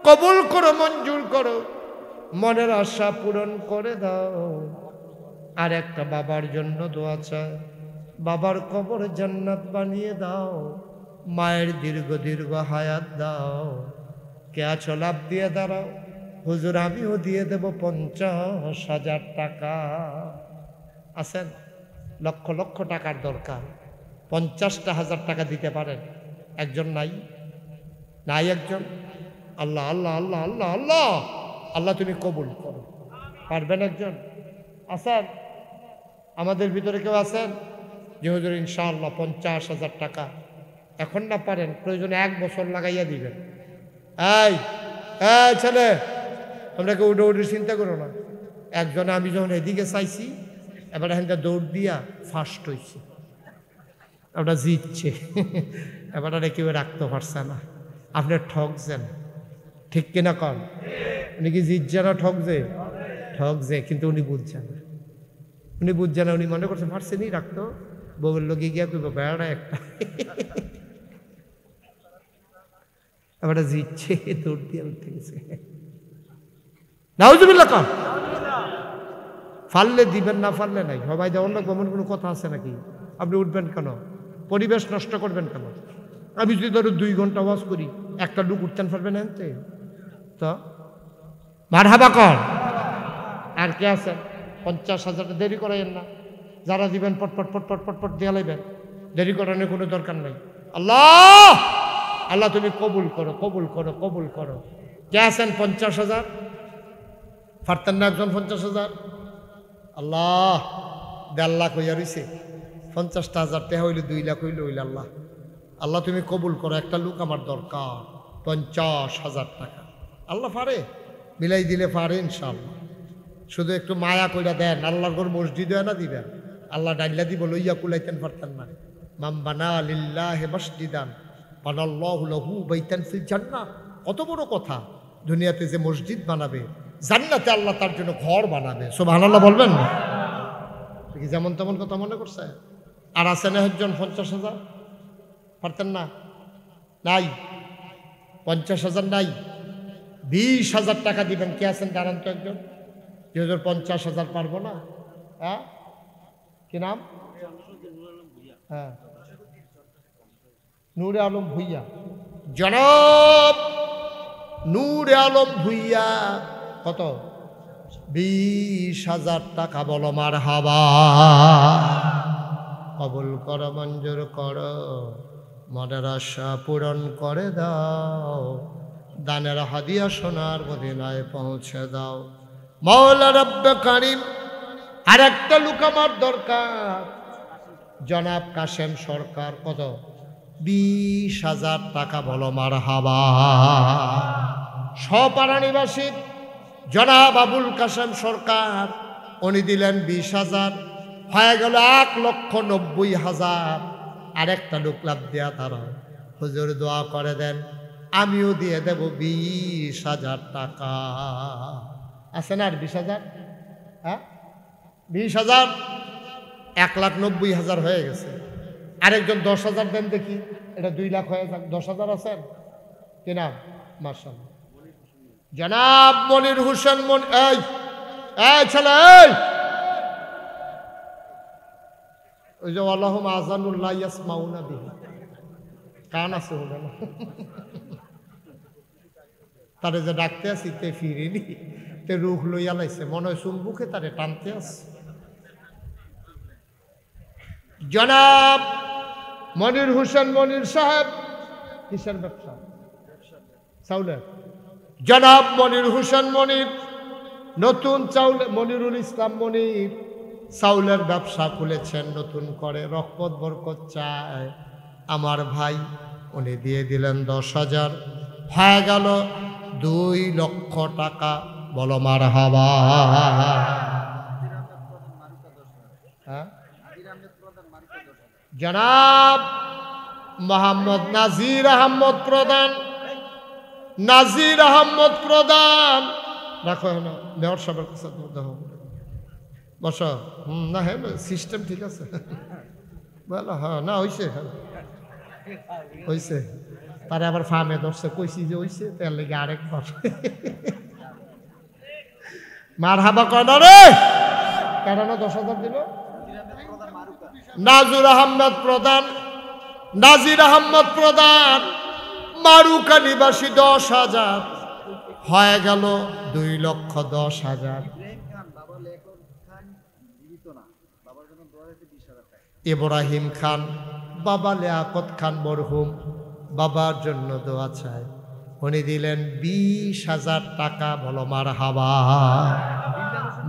কবুল করো, মঞ্জুর করো, মনের আশা পূরণ করে দাও। আর একটা বাবার জন্য দোয়া চায়, বাবার কবর জান্নাত বানিয়ে দাও, মায়ের দীর্ঘ দীর্ঘ হায়াত দাও। কে আছো লাভ দিয়ে দাঁড়াও, হুজুর আমিও দিয়ে দেব 50,000 টাকা। আছেন? লক্ষ লক্ষ টাকার দরকার, 50,000 টাকা দিতে পারেন? একজন নাই? নাই একজন? আল্লাহ আল্লাহ আল্লাহ আল্লাহ আল্লাহ আল্লাহ তুমি কবুল করো। পারবেন একজন? আছেন আমাদের ভিতরে কেউ আছেন যে হুজুর ইনশাআল্লাহ 50,000 টাকা? এখন না পারেন, প্রয়োজনে 1 বছর লাগাইয়া দিবেন। এই এই ছেলে, তোমরা কেউ উঠে উঠে চিন্তা করো না। একজনে আমি যখন এদিকে চাইছি, এবার এখান দৌড় দিয়া ফার্স্ট হয়েছে, ওটা জিতছে। এবার আর কেউ রাখতে পারছে না। আপনি ঠকছেন, ঠিক কিনা কন? উনি কি জিতছে না ঠকছে? ঠকছে, কিন্তু উনি বুঝছেন না। উনি বুঝছেন না, উনি মনে করছেন পারছেনই রাখতো, বউয়ের লোকে গিয়া কইব বেড়া একটা। এবার জিতছে, দৌড় দিয়ে উঠে গেছে। নাউজুবিল্লাহ কন। ফাললে দিবেন, না ফাললে নাই। সবাই দেওয়ার লোক এমন কোনো কথা আছে নাকি? আপনি উঠবেন কেন? পরিবেশ নষ্ট করবেন কেন? আমি যদি ধরো 2 ঘন্টা ওয়াজ করি, একটা লোক উঠতেন পারবেন আনতে? তো মারহাবা কর। আর কে আছেন? 50,000 দেরি করাইয়েন না। যারা দিবেন পটপট পটপট পটপট দিয়ে লাইবেন, দেরি করানোর কোনো দরকার নাই। আল্লাহ আল্লাহ তুমি কবুল করো, কবুল করো, কবুল করো। কে আছেন 50,000? পারতেন না একজন 50,000? আল্লাহ 1.5 লাখ হইয়া রইছে, 50,000 টাকা হইলে 2 লাখ হইলে হইলে। আল্লাহ আল্লাহ তুমি কবুল করো, একটা লোক আমার দরকার, 50,000 টাকা। আল্লাহ পারে, মিলাই দিলে পারে ইনশাআল্লাহ। শুধু একটু মায়া কইরা দেন, আল্লাহর ঘর মসজিদ হয় না দিবেন, আল্লাহ ডাইলা দিব, লইয়া কুলাইতেন পারতেন না। মাম বানা লিল্লাহি মসজিদান বানাল্লাহু লাহু বাইতান ফিল জান্নাহ। কত বড় কথা! দুনিয়াতে যে মসজিদ বানাবে, জান্নাতে আল্লাহ তার জন্য ঘর বানাবে। সুবহানাল্লাহ বলবেন না? কি যেমন তেমন কথা মনে করছে? আর আছেন একজন 50,000? পারতেন না? নাই, 50,000 নাই, 20,000 টাকা দিবেন। কে আছেন দাঁড়ান তো একজন, যে 50,000 পারবো না? হ্যাঁ, কি নাম? হ্যাঁ, নূরে আলম ভুইয়া। জনাব নূরে আলম ভুইয়া। কত? 20,000 টাকা। বলো মারহাবা। কবুল করো, মঞ্জুর করো, মনের আশা পূরণ করে দাও, দানের হাদিয়া সোনার মদিনায় পৌঁছে দাও। মাওলা রব্বে কারিম, আর একটা লোক আমার দরকার, জনাব কাশেম সরকার। কত? 20,000 টাকা। বলো মারহাবা। সপাড়া নিবাসী জনাব আবুল কাশেম সরকার, উনি দিলেন 20,000, হয়ে গেল 1,90,000। আরেকটা লোক লাভ দেয়া তারা, হুজুর দোয়া করে দেন, আমিও দিয়ে দেব 20,000 টাকা। আছে না আর 20,000? হ্যাঁ, 20,000, 1,90,000 হয়ে গেছে। আরেকজন 10,000 দেন দেখি, এটা 2 লাখ হয়ে যাক। 10,000 আছেন কিনা? মাশাআল্লাহ। জনাব মনির হোসেন। এই ছেলে, এই ওই যে আল্লাহুম্মা আযানুল্লাহ ইয়াসমাউনা বিহি, কান আছে হলো না, তারে যে ডাকতে আসি তে ফিরিনি, তে রুখ লইয়া লাইছে, মনে হয় চুলবুকে তারে টানতে আছে। জনাব মনির হোসেন মনির সাহেব, কিসের ব্যবসা? চাউলের। জনাব মনির হোসেন মনির, নতুন চাউল, মনিরুল ইসলাম মনির চাউলের ব্যবসা খুলেছেন নতুন করে, রহমত বরকত চায় আমার ভাই। উনি দিয়ে দিলেন 10,000, হয়ে গেল 2 লক্ষ টাকা। বলো মারহাবা। হ্যাঁ, জনাব মোহাম্মদ নাজির আহমদ প্রধান, নাজির আহমদ প্রধান। রাখো না, মেয়র সাহেবের কাছে দেখো, বসো। না হ্যাঁ, সিস্টেম ঠিক আছে। বলো হ্যাঁ, না হয়েছে, হয়েছে। তারা আবার ফার্মে ধরছে, কইছি যে হইছে তার লেগে আরেকবার মার হাবা কয় না রে। কেন 10,000 দিল? নাজির আহমদ প্রধান, নাজির আহমদ প্রধান মারুকা নিবাসী 10,000 হয়ে গেল 2,10,000। ইব্রাহিম খান, বাবা লিয়াকত খান মরহুম, বাবার জন্য দোয়া চায়। উনি দিলেন 20,000 টাকা। বলো মারহাবা।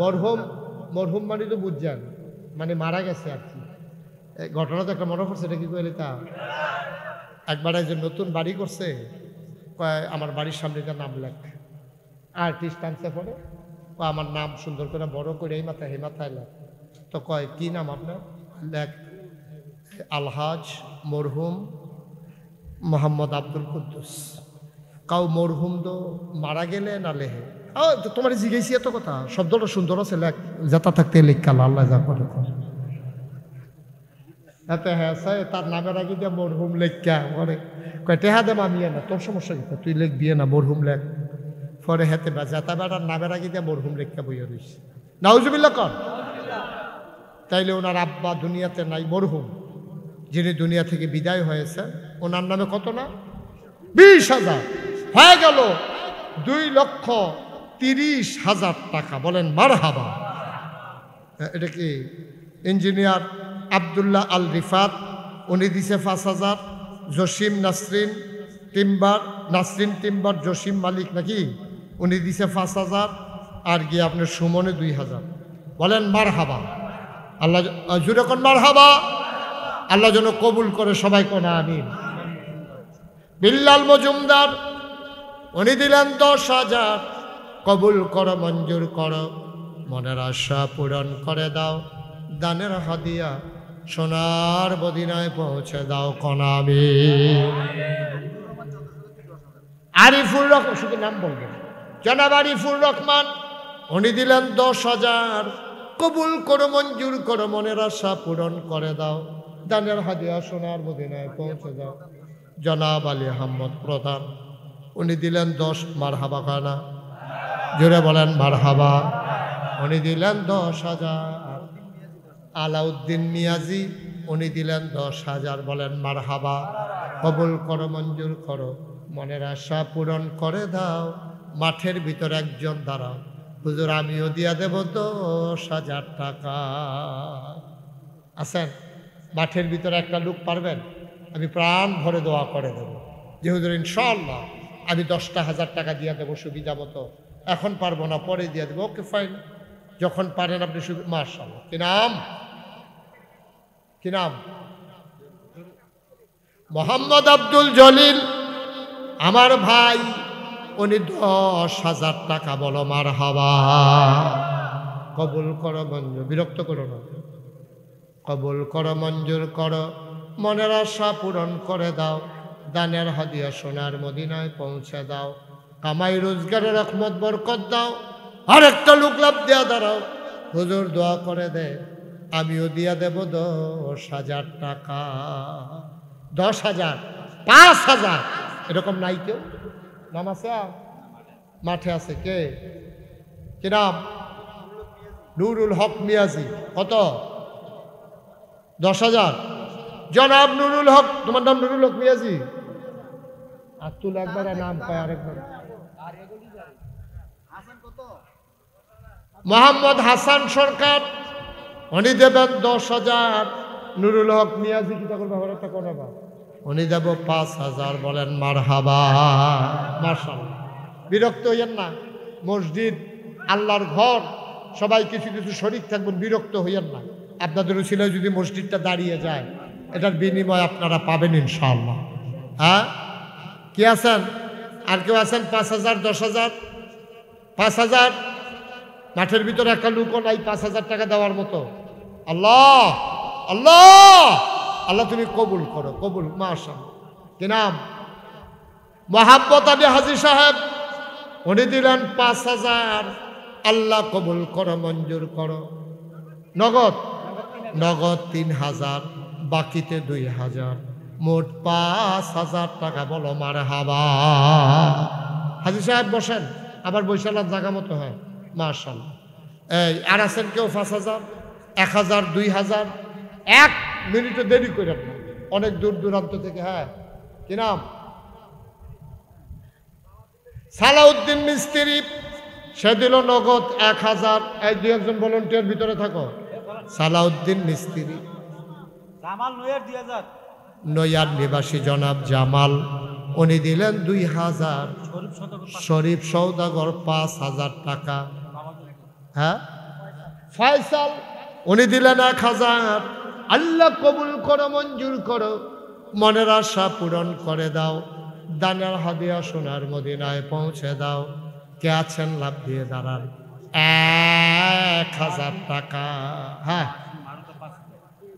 মরহুম, মরহুম মানে তো বুঝছেন, মানে মারা গেছে আর কি। ঘটনা তো একটা মনে পড়ছে, এটা কি কইলি তা একবার একজন নতুন বাড়ি করছে, কয় আমার বাড়ির সামনে নাম লেখ। আর্টিস্ট আনছে পরে আমার নাম সুন্দর করে বড় করে এই মাথায় হে মাথায় লেখ। তো কয় কি নাম আপনার? লেখ আলহাজ মরহুম মোহাম্মদ আব্দুল কুদ্দুস। কাউ মরহুম তো মারা গেলে না লেহে। তোমার জিজ্ঞেসি এত কথা, শব্দটা সুন্দর আছে, লেখ যাতা থাকতে লিখাল আল্লাহ যা করে। এতে হ্যাঁ তার নামের আগে দিয়ে মরহুম লেখা পরে কয় টেহা দেম আমি না, তোর সমস্যা কি, তুই লেখ বিয়ে না মরহুম লেখ। পরে হেতে যাতা বেড়ার নামের আগে দিয়ে মরহুম লেখা বইয়া রইছে। নাউজুবিল্লাহ কর। তাইলে ওনার আব্বা দুনিয়াতে নাই, মরহুম যিনি দুনিয়া থেকে বিদায় হয়েছে ওনার নামে কত না 20,000 হয়ে গেল 2,30,000 টাকা। বলেন মারহাবা। এটা কি ইঞ্জিনিয়ার আব্দুল্লাহ আল রিফাত, উনি দিছে 5,000। জসিম নাসরিন টিম্বার, নাসরিন টিম্বার জসিম মালিক নাকি, উনি দিছে 5,000। আর গিয়ে আপনার সুমনে 2,000। বলেন মারহাবা। আল্লাহ জুড়ে কোন মারহাবা। আল্লাহ যেন কবুল করে, সবাই কোন আমিন। বিল্লাল মজুমদার উনি দিলেন 10,000। কবুল করো, মঞ্জুর করো, মনের আশা পূরণ করে দাও, দানের হাদিয়া সোনার মদিনায় পৌঁছে দাও কোন আমিন। আরিফুর রহমান, শুধু নাম বলবেন, জনাব আরিফুর রহমান উনি দিলেন 10,000। কবুল করো, মঞ্জুর করো, মনের আশা পূরণ করে দাও, দানের হাদিয়া সোনার মদিনায় পৌঁছে দাও। জনাব আলী আহমদ প্রধান উনি দিলেন 10। মারহাবা কানা, জোরে বলেন মারহাবা। উনি দিলেন 10,000। আলাউদ্দিন মিয়াজি উনি দিলেন 10,000। বলেন মারহাবা। কবুল করো, মঞ্জুর করো, মনের আশা পূরণ করে দাও। মাঠের ভিতর একজন দাঁড়াও, হুজুর আমিও দিয়া দেব 10,000 টাকা। আছেন মাঠের ভিতরে একটা লোক পারবেন? আমি প্রাণ ভরে দোয়া করে দেব যে হুজুর ইনশাআল্লাহ আমি 10,000 টাকা দিয়ে দেবো সুবিধা মতো। এখন পারবো না, পরে দিয়ে দেবো। ওকে ফাইন, যখন পারেন আপনি মাশাআল্লাহ। কি নাম? কি নাম? মোহাম্মদ আব্দুল জলিল আমার ভাই, উনি 10,000 টাকা। বলো মারহাবা। কবুল করো, মঞ্জুর, বিরক্ত করো না, কবুল করো, মঞ্জুর করো, মনের আশা পূরণ করে দাও, দানের হাদিয়া সোনার মদিনায় পৌঁছে দাও। কামাই রোজগারের রহমত বরকত দাও। আরেকটা লোক লাভ দেয়া দাঁড়াও, হুজুর দোয়া করে দে আমিও দিয়া দেব 10,000 টাকা। 10,000, 5,000 এরকম নাই কেউ? নাম আছে? মাঠে আছে কে? কি নাম? নুরুল হক মিয়াজি। কত? 10,000। জনাব নুরুল হক, তোমার নাম নুরুল হক মিয়াজি? আর তুল একবার নাম পায় আরেকবার। মোহাম্মদ হাসান সরকার উনি দেবেন 10,000। নুরুল হক মিয়াজি কি তখন ব্যবহারটা করবা, উনি দেব 5,000। বলেন মারহাবা। মাশাআল্লাহ। বিরক্ত হইয়েন না, মসজিদ আল্লাহর ঘর, সবাই কিছু কিছু শরীক থাকবেন, বিরক্ত হইয়েন না। আপনাদের উসিলায় যদি মসজিদটা দাঁড়িয়ে যায় এটার বিনিময় আপনারা পাবেন ইনশাআল্লাহ। হ্যাঁ, কি আছেন? আর কেউ আছেন? 5,000, 10,000, 5,000। মাঠের ভিতরে একটা লোকও নাই 5,000 টাকা দেওয়ার মতো। আল্লাহ আল্লাহ আল্লাহ তুমি কবুল করো, কবুল। মাশাআল্লাহ। কি নাম? মোহাম্মদ আলী হাজী সাহেব উনি দিলেন 5,000। আল্লাহ কবুল করো, মঞ্জুর করো। নগদ? নগদ 3,000, বাকিতে 2,000। মোট 5,000 টাকা। বলো মারহাবা। হাজী সাহেব বসেন, আবার বৈশালার জায়গা মতো হয়। মাশাআল্লাহ। এই আর আছেন কেউ 5,000, 1,000, 2,000? 1 মিনিটও দেরি করেন না, অনেক দূর দূরান্ত থেকে। হ্যাঁ, কি নাম? সালাউদ্দিন মিস্ত্রি, সে দিল নগদ 1,000। এই 2-1 ভলেন্টিয়ার ভিতরে থাকো। সালাউদ্দিন মিস্ত্রি। নয়ার নিবাসী জনাব জামাল, উনি দিলেন 2,000। শরীফ সৌদাগর 5,000 টাকা। হ্যাঁ, ফয়সাল, উনি দিলেন 1,000। আল্লাহ কবুল করো, মঞ্জুর করো, মনের আশা পূরণ করে দাও, দানের হাদিয়া সোনার মদিনায় পৌঁছে দাও। কে আছেন লাভ দিয়ে দাঁড়ান। 1,000 টাকা। হ্যাঁ,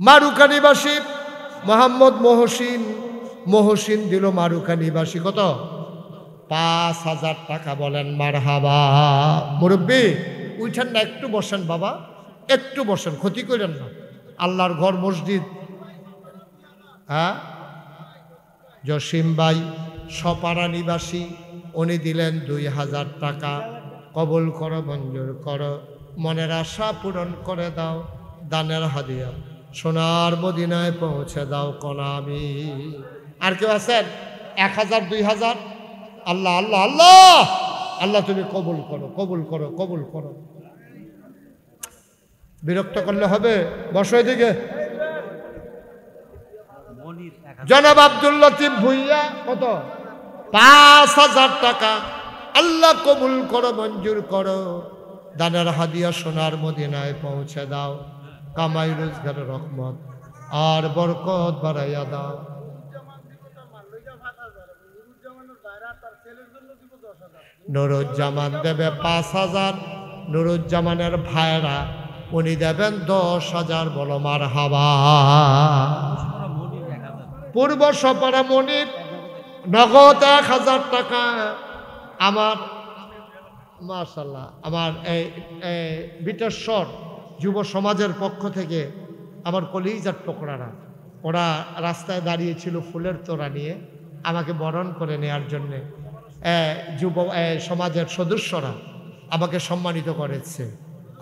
মারুকা নিবাসী মোহাম্মদ মহসিন, মহসিন দিল মারুকা নিবাসী কত? 5,000 টাকা। বলেন মারহাবা। মুরব্বী উঠেন না, একটু বসেন বাবা, একটু বসেন, ক্ষতি করেন না, আল্লাহর ঘর মসজিদ। হ্যাঁ, জসিম ভাই সপাড়া নিবাসী, উনি দিলেন 2,000 টাকা। কবুল করো, মঞ্জুর করো, মনের আশা পূরণ করে দাও, দানের হাদিয়া সোনার মদিনায় পৌঁছে দাও। কনামি। আর কেউ আছেন? 1,000, 2,000? আল্লাহ আল্লাহ আল্লাহ আল্লাহ, তুমি কবুল করো, কবুল করো, কবুল করো। বিরক্ত করলে হবে, বসো এদিকে। জনাব আব্দুল লতিফ ভুইয়া কত? 5,000 টাকা। আল্লাহ কবুল করো, মঞ্জুর করো, দানের হাদিয়া সোনার মদিনায় পৌঁছে দাও, কামাই রোজগারের রহমত আর বরকত বাড়াইয়া দাও। নুরুজ্জামান দেবে 5,000। নুরুজ্জামানের ভাইরা, উনি দেবেন 10,000। বলো মারহাবা। পূর্ব সপাড়া মনির নগদ 1,000 টাকা। আমার মাশাআল্লাহ, আমার এই বিটেশ্বর যুব সমাজের পক্ষ থেকে আমার কলিজার টুকরারা, ওরা রাস্তায় দাঁড়িয়েছিল ফুলের তোড়া নিয়ে আমাকে বরণ করে নেওয়ার জন্যে। যুব সমাজের সদস্যরা আমাকে সম্মানিত করেছে।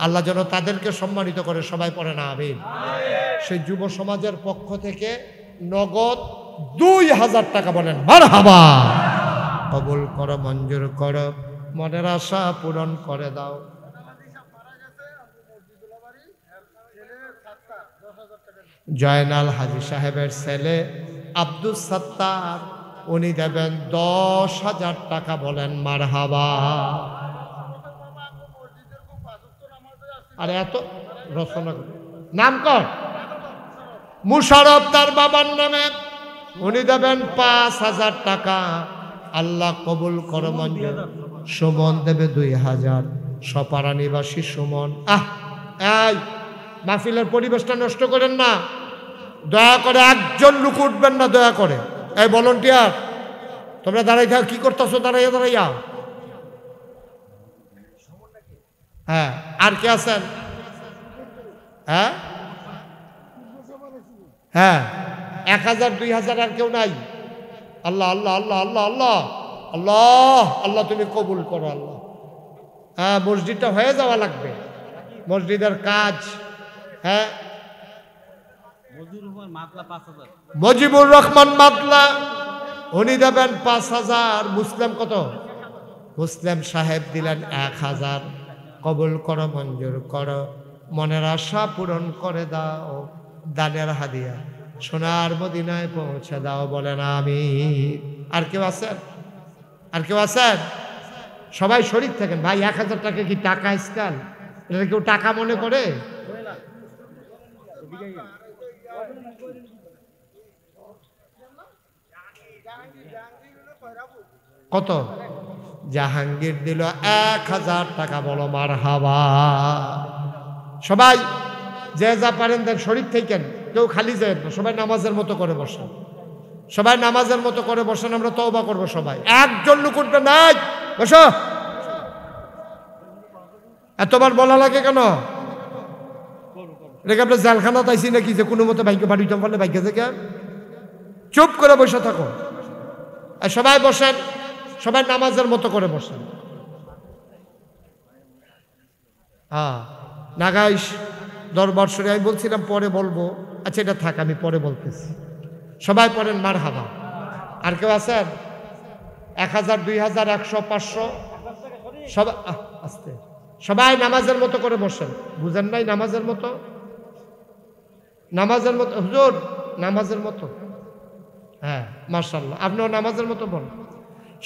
আল্লাহ যেন তাদেরকে সম্মানিত করে, সবাই পড়ে না আমিন। সেই যুব সমাজের পক্ষ থেকে নগদ 2,000 টাকা। বলেন মারহাবা। কবুল করো, মঞ্জুর করো, মনের আশা পূরণ করে দাও। জয়নাল হাজী সাহেবের ছেলে আব্দুল সাত্তার, উনি দেবেন 10,000 টাকা। বলেন মারহাবা। আর এত রচনা নাম কর। মুশারফ তার বাবার নামে, উনি দেবেন 5,000 টাকা। আল্লাহ কবুল করো, মঞ্জুর। সুমন দেবে 2,000। সপাড়া নিবাসী সুমন। এই মাহফিলের পরিবেশটা নষ্ট করেন না, দয়া করে একজন লোক উঠবেন না, দয়া করে। এই ভলান্টিয়ার, তোমরা দাঁড়াই থাক, কি করতেছো? দাঁড়াইয়া দাঁড়াইয়া। হ্যাঁ, আর কে আছেন? হ্যাঁ হ্যাঁ, 1,000, 2,000 আর কেউ নাই? আল্লাহ আল্লাহ আল্লাহ আল্লাহ আল্লাহ আল্লাহ আল্লাহ, তুমি কবুল করো আল্লাহ। হ্যাঁ, মসজিদটা হয়ে যাওয়া লাগবে, মসজিদের কাজ। হ্যাঁ, মজিবুর রহমান মাতলা, উনি দেবেন 5,000। মুসলিম কত? মুসলিম সাহেব দিলেন 1,000। কবুল করো, মঞ্জুর করো, মনের আশা পূরণ করে দাও, দানের হাদিয়া সোনার মদিনায় পৌঁছে দাও। বলেন আমিন। আর কেউ আছেন? আর কেউ আছেন? সবাই শরীক থাকেন ভাই। 1,000 টাকা কি টাকা স্টাইল? এটা কেউ টাকা মনে করে? কত? জাহাঙ্গীর দিল 1,000 টাকা। বলো মারহাবা। সবাই যে যা পারেন দেন, শরীক থাকেন, কেউ খালি যায় না, সবাই নামাজের মতো করে বসেন, সবাই নামাজের মতো করে বসেন। আমরা তওবা করবো সবাই, একজন লোক উঠবে নাই। বসো। এতবার বলা লাগে কেন? এটাকে আপনার জেলখানা তাইছি নাকি যে কোনো মতো বাইকে বাড়িতে পারলে বাইকে থেকে চুপ করে বসে থাকো। আর সবাই বসেন, সবাই নামাজের মতো করে বসেন। নাগাইশ দরবার শরীফ আমি বলছিলাম পরে বলবো, আচ্ছা এটা থাক, আমি পরে বলতেছি। সবাই পড়েন মারহাবা। আর কেউ আছেন? 1000, 2000, 100, 500 সবাই আস্তে, সবাই নামাজের মতো করে বসেন। বুঝেন নাই? নামাজের মতো, নামাজের মতো হুজুর, নামাজের মতো। হ্যাঁ মাশাআল্লাহ, আপনিও নামাজের মতো বলেন।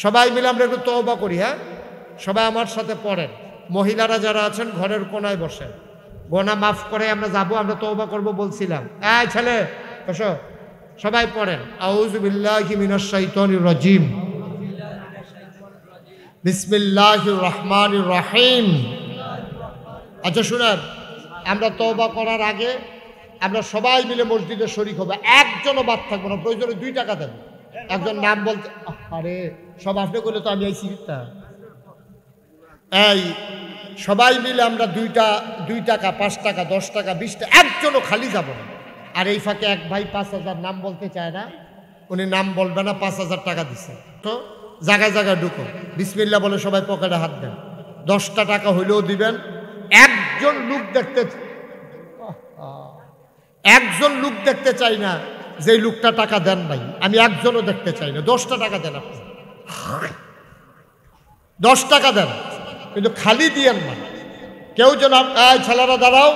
সবাই মিলে আমরা একটু তওবা করি। হ্যাঁ, সবাই আমার সাথে পড়েন। মহিলারা যারা আছেন ঘরের কোনায় বসেন। গোনা মাফ করে আমরা যাব, আমরা তওবা করব বলছিলাম। এই ছেলে বসো, সবাই পড়েন। আউযু বিল্লাহি মিনাশ শাইতানির রাজিম, বিসমিল্লাহির রহমানির রহিম। আচ্ছা শুনেন, আমরা তওবা করার আগে আমরা সবাই মিলে মসজিদে শরীক হবো, একজনও বাদ থাকবো না। প্রয়োজনে 2 টাকা দেন। একজন নাম বলতে, আরে সব আপনি করলে তো আমি আইছি। এই সবাই মিলে আমরা 2 টাকা, 5 টাকা, 10 টাকা, 20 টাকা, একজনও খালি যাব না। আর এই ফাঁকে এক ভাই 5000 নাম বলতে চায় না, উনি নাম বলবে না, 5000 টাকা দিচ্ছে। তো জায়গায় জায়গায় ঢুকো, বিসমিল্লাহ বলে সবাই পকেটে হাত দেন। 10টা টাকা হইলেও দিবেন। একজন লোক দেখতে চাই না যে লোকটা টাকা দেন নাই, আমি একজনও দেখতে চাই না। 10টা টাকা দেন, আপনি 10 টাকা দেন, কিন্তু খালি দিয়েন না। কেউ যেন, ছেলেরা দাঁড়াও,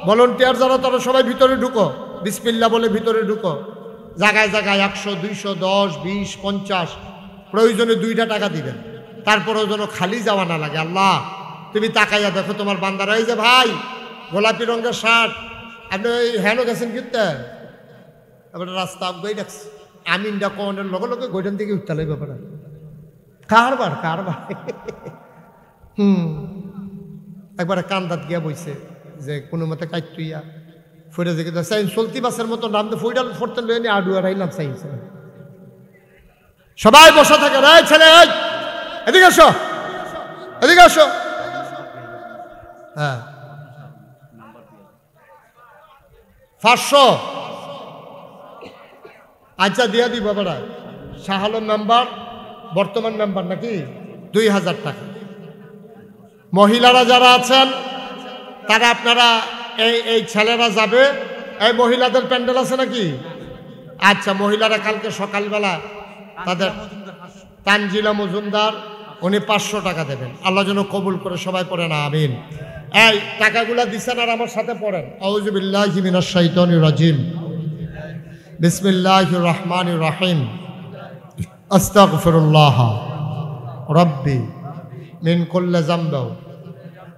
ভলেন্টিয়ার যারা তারা সবাই ভিতরে ঢুকো, বিসমিল্লাহ বলে ভিতরে ঢুকো। জায়গায় জায়গায় 100, 200, 10, 20, 50, প্রয়োজনে 2টা টাকা দিবেন। তারপরেও যেন খালি যাওয়া না লাগে। আল্লাহ তুমি তাকাইয়া দেখো তোমার বান্দারা। এই যে ভাই গোলাপি রঙের শার্ট, আপনি ওই হ্যানো গেছেন কিনতে, এবার রাস্তা গই দেখছি আমিনটা কনের লগে লগে গৈটান থেকে উঠতে লাগবে ব্যাপার। কারবার একবারে কান্দাত গিয়া বইছে যে কোনো মতে কাইতুইয়া ফইরা যে চাইন চলতি বাসের মতো নাম তো ফইডাল ফরতে লয়ে নি আডু আর আইলাম চাইছে। সবাই বসা থাকে, রে ছেলে এদিকে আসো, এদিকে আসো। হ্যাঁ 500 আচ্ছা দিয়া দিব বাবারা। শাহ আলম মেম্বার, বর্তমান মেম্বার নাকি, 2000 টাকা। মহিলারা যারা আছেন তারা আপনারা এই ছেলেরা যাবে। এই মহিলাদের প্যান্ডেল আছে নাকি? আচ্ছা, মহিলারা কালকে সকালবেলা তাদের তানজিলা মজুমদার, উনি 500 টাকা দেবেন। আল্লাহ যেন কবুল করে। সবাই পড়েন আমিন। এই টাকাগুলা দিচ্ছেন আর আমার সাথে পড়েন। আউযু বিল্লাহি মিনাশ শাইতানির রাজিম, বিসমিল্লাহির রহমানির রহিম, আস্তাগফিরুল্লাহ রাব্বি মিন কুল্লি যামবি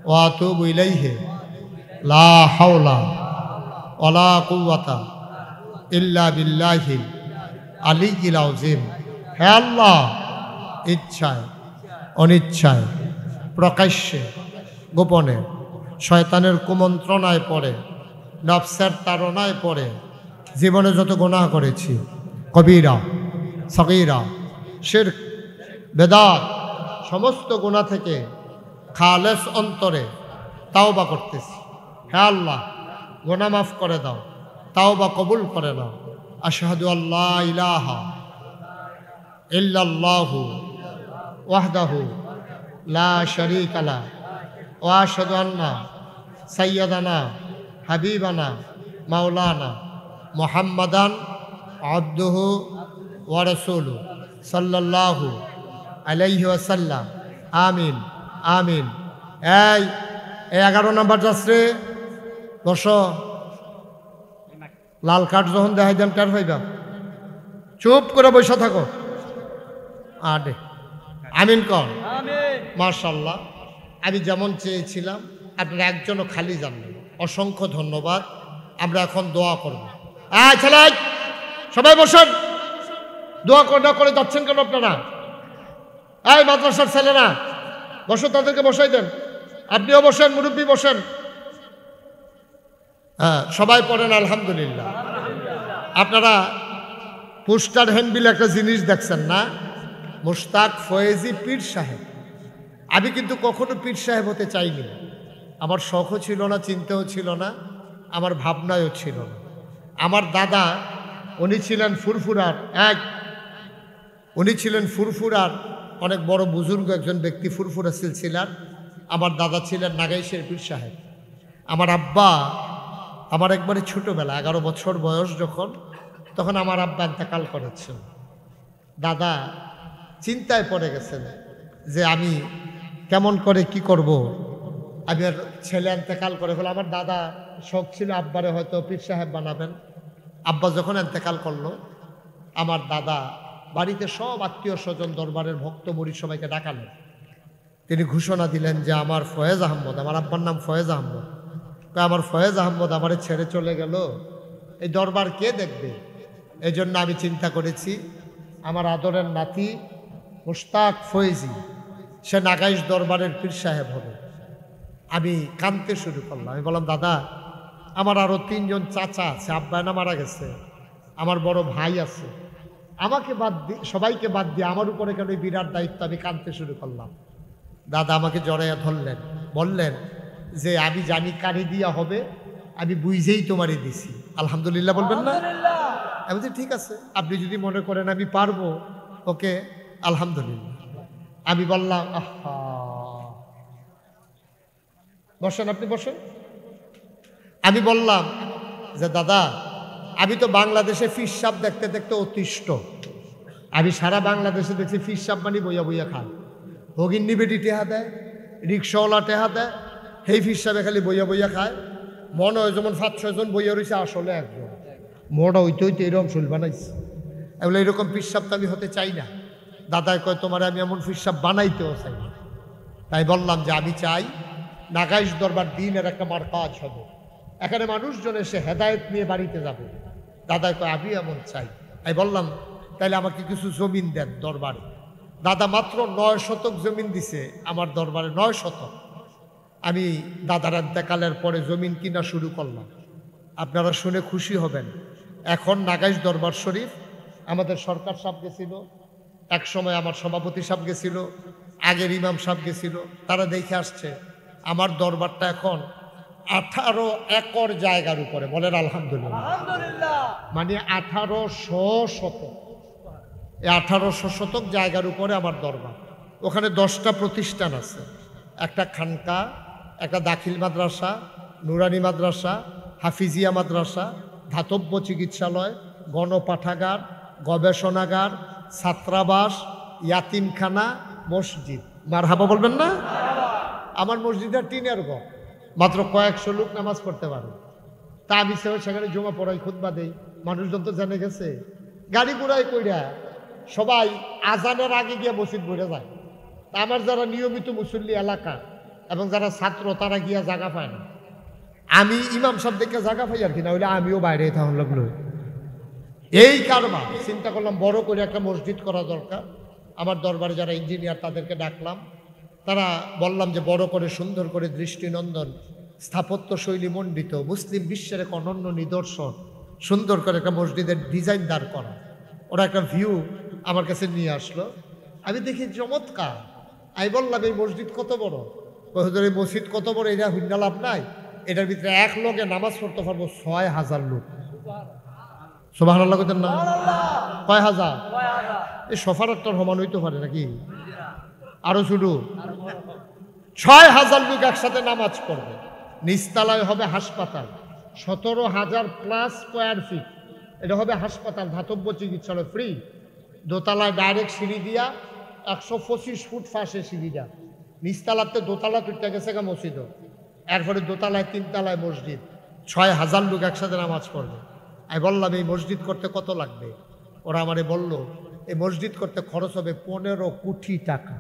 ওয়া আতুবু ইলাইহি লা হাওলা ওয়ালা কুওয়াতা ইল্লা বিল্লাহিল আলিয়্যিল আযীম। হে আল্লাহ, ইচ্ছায় অনিচ্ছায়, প্রকাশ্যে গোপনে, শয়তানের কুমন্ত্রণায় পড়ে, নফসের তাড়নায় পড়ে জীবনে যত গুনাহ করেছি, কবিরা সগীরা শিরক বেদাত, সমস্ত গুনাহ থেকে খালেস অন্তরে তাওবা করতেছি। হে আল্লাহ, গুনাহ মাফ করে দাও, তাওবা কবুল করে নাও। আশহাদু আল্লা ইলাহা ইল্লাল্লাহু ওয়াহদাহু লা শারীকা লা ওয়া আশহাদু আন্না সাইয়্যিদানা হাবিবানা মাওলানা মুহাম্মাদান আবদুহু ওয়া রাসূলুহু সাল্লাল্লাহু আলাইহি ওয়াসাল্লাম। আমিন আমিন। এই 11 নম্বর যাচ্ছে, বসো। লাল কার্ড যখন দেখাই দেন কার ভাইবা, চুপ করে বসে থাকো। আরে আমিন কর। মাশাআল্লাহ, আমি যেমন চেয়েছিলাম আপনারা একজনও খালি যাননি। অসংখ্য ধন্যবাদ। আমরা এখন দোয়া করব। ছেলে সবাই বসেন। দোয়া করে যাচ্ছেন কেন আপনারা? এই মাদ্রাসার ছেলেরা বসো, তাদেরকে বসাই দেন। আপনিও বসেন, মুরব্বী বসেন। হ্যাঁ, সবাই পড়েন আলহামদুলিল্লাহ। আপনারা পোস্টার হ্যান্ডবিল একটা জিনিস দেখছেন না, মুশতাক ফয়েজি পীর সাহেব। আমি কিন্তু কখনো পীর সাহেব হতে চাইনি। আমার শখও ছিল না, চিন্তাও ছিল না, আমার ভাবনায়ও ছিল না। আমার দাদা উনি ছিলেন ফুরফুরার উনি ছিলেন ফুরফুরার অনেক বড় বুজুর্গ একজন ব্যক্তি, ফুরফুরা সিলসিলার। আমার দাদা ছিলেন নাগাইশের পীর সাহেব। আমার আব্বা, আমার একবারে ছোটোবেলা 11 বছর বয়স যখন, তখন আমার আব্বা ইন্তেকাল করেছেন। দাদা চিন্তায় পড়ে গেছেন যে আমি কেমন করে কি করব। আমি আর ছেলে ইন্তেকাল করে ফেলে। আমার দাদা শখ ছিল আব্বারে হয়তো পীর সাহেব বানাবেন। আব্বা যখন ইন্তেকাল করলো, আমার দাদা বাড়িতে সব আত্মীয় স্বজন, দরবারের ভক্ত মুরিদ সবাইকে ডাকালেন। তিনি ঘোষণা দিলেন যে আমার ফয়েজ আহমদ, আমার আব্বার নাম ফয়েজ আহমদ, তো আমার ফয়েজ আহমদ আমারে ছেড়ে চলে গেল, এই দরবার কে দেখবে? এই জন্য আমি চিন্তা করেছি আমার আদরের নাতি মুশতাক ফয়েজি, সে নাগাইশ দরবারের পীর সাহেব হবে। আমি কাঁদতে শুরু করলাম। আমি বললাম, দাদা আমার আরও 3 জন চাচা আছে, আব্বায়না মারা গেছে, আমার বড় ভাই আছে, আমাকে বাদ দিয়ে, সবাইকে বাদ দিয়ে আমার উপরে কেন এই বিরাট দায়িত্ব? আমি কাঁদতে শুরু করলাম। দাদা আমাকে জড়াইয়া ধরলেন, বললেন যে আমি জানি কারি দিয়া হবে, আমি বুঝেই তোমারই দিছি, আলহামদুলিল্লাহ বলবেন না? আমি বলছি ঠিক আছে, আপনি যদি মনে করেন আমি পারবো, ওকে আলহামদুলিল্লাহ। আমি বললাম, আহা বসেন, আপনি বসেন। আমি বললাম যে দাদা আমি তো বাংলাদেশে ফিস সাপ দেখতে দেখতে অতিষ্ঠ। আমি সারা বাংলাদেশে দেখছি ফিস সাপ মানে বইয়া বইয়া খান, ভগিন্নি বেটি টেহা দেয়, রিক্সাওয়ালা টেহা দেয়, সেই ফিস সাপে খালি বইয়া বইয়া খায়। মনে হয় যেমন 5-6 জন বইয়া রয়েছে, আসলে একজন। মোটা হইতে হইতে এরকম শৈল বানাইছে। এগুলো এরকম ফিস সাপ তো আমি হতে চাই না। দাদায় কয় তোমার আমি এমন ফিস সাপ বানাইতেও চাই না। তাই বললাম যে আমি চাই নাগাইশ দরবার দিনের একটা মারকাজ হবে, এখানে মানুষজন এসে হেদায়েত নিয়ে বাড়িতে যাবে। দাদায় কয় আমি এমন চাই। তাই বললাম তাইলে আমাকে কিছু জমিন দেন দরবারে। দাদা মাত্র 9 শতক জমিন দিছে আমার দরবারে, 9 শতক। আমি দাদার ইন্তেকালের পরে জমিন কিনা শুরু করলাম। আপনারা শুনে খুশি হবেন, এখন নাগাইশ দরবার শরীফ আমাদের সরকার সাহেব গেছিল, এক সময় আমার সভাপতি সাহেব গেছিল, আগের ইমাম সাহেব গেছিল, তারা দেখে আসছে আমার দরবারটা এখন 18 একর জায়গার উপরে, বলেন আলহামদুলিল্লাহ। মানে 1800 শতক, এই 1800 শতক জায়গার উপরে আমার দরবার। ওখানে 10টা প্রতিষ্ঠান আছে, একটা খানকা, একটা দাখিল মাদ্রাসা, নুরানি মাদ্রাসা, হাফিজিয়া মাদ্রাসা, ধাতব্য চিকিৎসালয়, গণপাঠাগার, গবেষণাগার, ছাত্রাবাস, ইয়াতিমখানা, মসজিদ। মারহাবা বলবেন না? আমার মসজিদটা টিনের ঘর, মাত্র কয়েকশো লোক নামাজ পড়তে পারে। তা আমি সেখানে জমা পড়াই, খুতবা দেই, মানুষজন তো জেনে গেছে। গাড়ি ঘোড়াই কইরা সবাই আজানের আগে গিয়ে মসজিদ ভরে যায়। তা আমার যারা নিয়মিত মুসল্লি এলাকা এবং যারা ছাত্র, তারা গিয়া জায়গা পায় না। আমি ইমাম সাহেব দেখে জায়গা পাই আর কি, না হইলে আমিও বাইরে থাকুন লাগলো। এই কারবার চিন্তা করলাম বড় করে একটা মসজিদ করা দরকার। আমার দরবারে যারা ইঞ্জিনিয়ার তাদেরকে ডাকলাম, তারা বললাম যে বড় করে সুন্দর করে দৃষ্টিনন্দন স্থাপত্য শৈলী মণ্ডিত মুসলিম বিশ্বের এক অনন্য নিদর্শন, সুন্দর করে একটা মসজিদের ডিজাইন দাঁড় করা। ওরা একটা ভিউ আমার কাছে নিয়ে আসলো, আমি দেখি চমৎকার। আমি বললাম এই মসজিদ কত বড়? এই মসজিদ কত বড় এটা হুন্ডা লাভ নাই, এটার ভিতরে এক লোকে নামাজ পড়তে পারবো 6000 লোক। সুবহানাল্লাহ কইতেন না? কয় হাজার? এই সফারত্তর সমান হইতে পারে নাকি? আরো শুরু 6000 লোক একসাথে নামাজ পড়বে। নিচতলায় হবে হাসপাতাল, 17,000 প্লাস স্কোয়ার ফিট, এটা হবে হাসপাতাল, ধাতব্য চিকিৎসালয় ফ্রি। দোতলায় ডাইরেক্ট সিঁড়ি দিয়া 125 ফুট ফাঁসে সিঁড়িটা, নিচতলাতে দোতলা তুলতে গেছে গা মসজিদ, এরপরে দোতলায় 3 তলায় মসজিদ, 6000 লোক একসাথে নামাজ পড়বে। আমি বললাম এই মসজিদ করতে কত লাগবে? ওরা আমারে বলল এই মসজিদ করতে খরচ হবে 15 কোটি টাকা।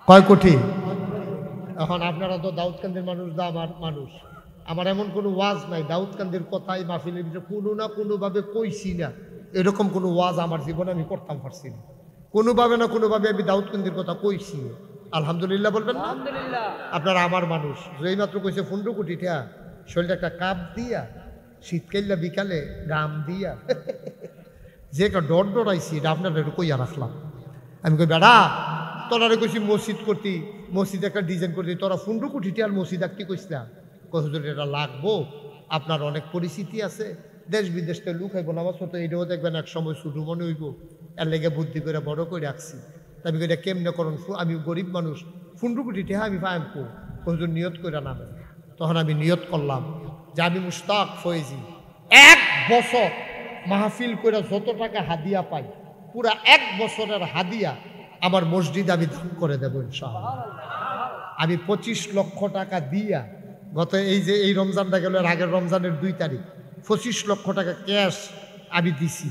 কয় কোটি? এখন আপনারা তো দাউদকান্দির মানুষ, দা আমার মানুষ, আমার এমন কোনো ওয়াজ নাই দাউদকান্দির কথাই মাহফিলের ভিতরে কোনো না কোনোভাবে কইছি না, এরকম কোনো ওয়াজ আমার জীবনে আমি করতাম পারছি না। কোনোভাবে না কোনোভাবে আমি দাউদকান্দির কথা কইছি, আলহামদুলিল্লাহ বলবেন না? আপনারা আমার মানুষ। যেই মাত্র কইছে 15 কোটি টাকা, শরীরটা একটা কাপ দিয়া, শীতকাল্লা বিকালে গাম দিয়া যে একটা ডর ডরাইছি, এটা আপনার একটু কইয়া রাখলাম। আমি কই বেড়া তোরা কইছি মসজিদ করতি, মসজিদ একটা ডিজাইন করতি, তোরা 15 কোটি টাকার মসজিদ একটি কইছিলাম। হুজুর এটা লাগবো, আপনার অনেক পরিচিতি আছে, দেশ বিদেশ থেকে লুক হইব নামাজ পড়তে, এটাও দেখবেন এক সময় শুধু মনে হইব, এর লেগে বুদ্ধি করে বড় করে রাখছি। আমি এটা কেমনে করুন, আমি গরিব মানুষ, 15 কোটি টাকা আমি পাইম কো, হুজুর নিয়ত করে নামেন। তখন আমি নিয়ত করলাম যে আমি মুশতাক ফয়েজি 1 বছর মাহফিল করে যত টাকা হাদিয়া পাই, পুরা 1 বছরের হাদিয়া আমার মসজিদে আমি দান করে দেবো ইনশাআল্লাহ। আমি 25 লক্ষ টাকা দিয়া, গত এই রমজানটা গেল, এর আগের রমজানের 2 তারিখ 25 লক্ষ টাকা ক্যাশ আমি দিছি,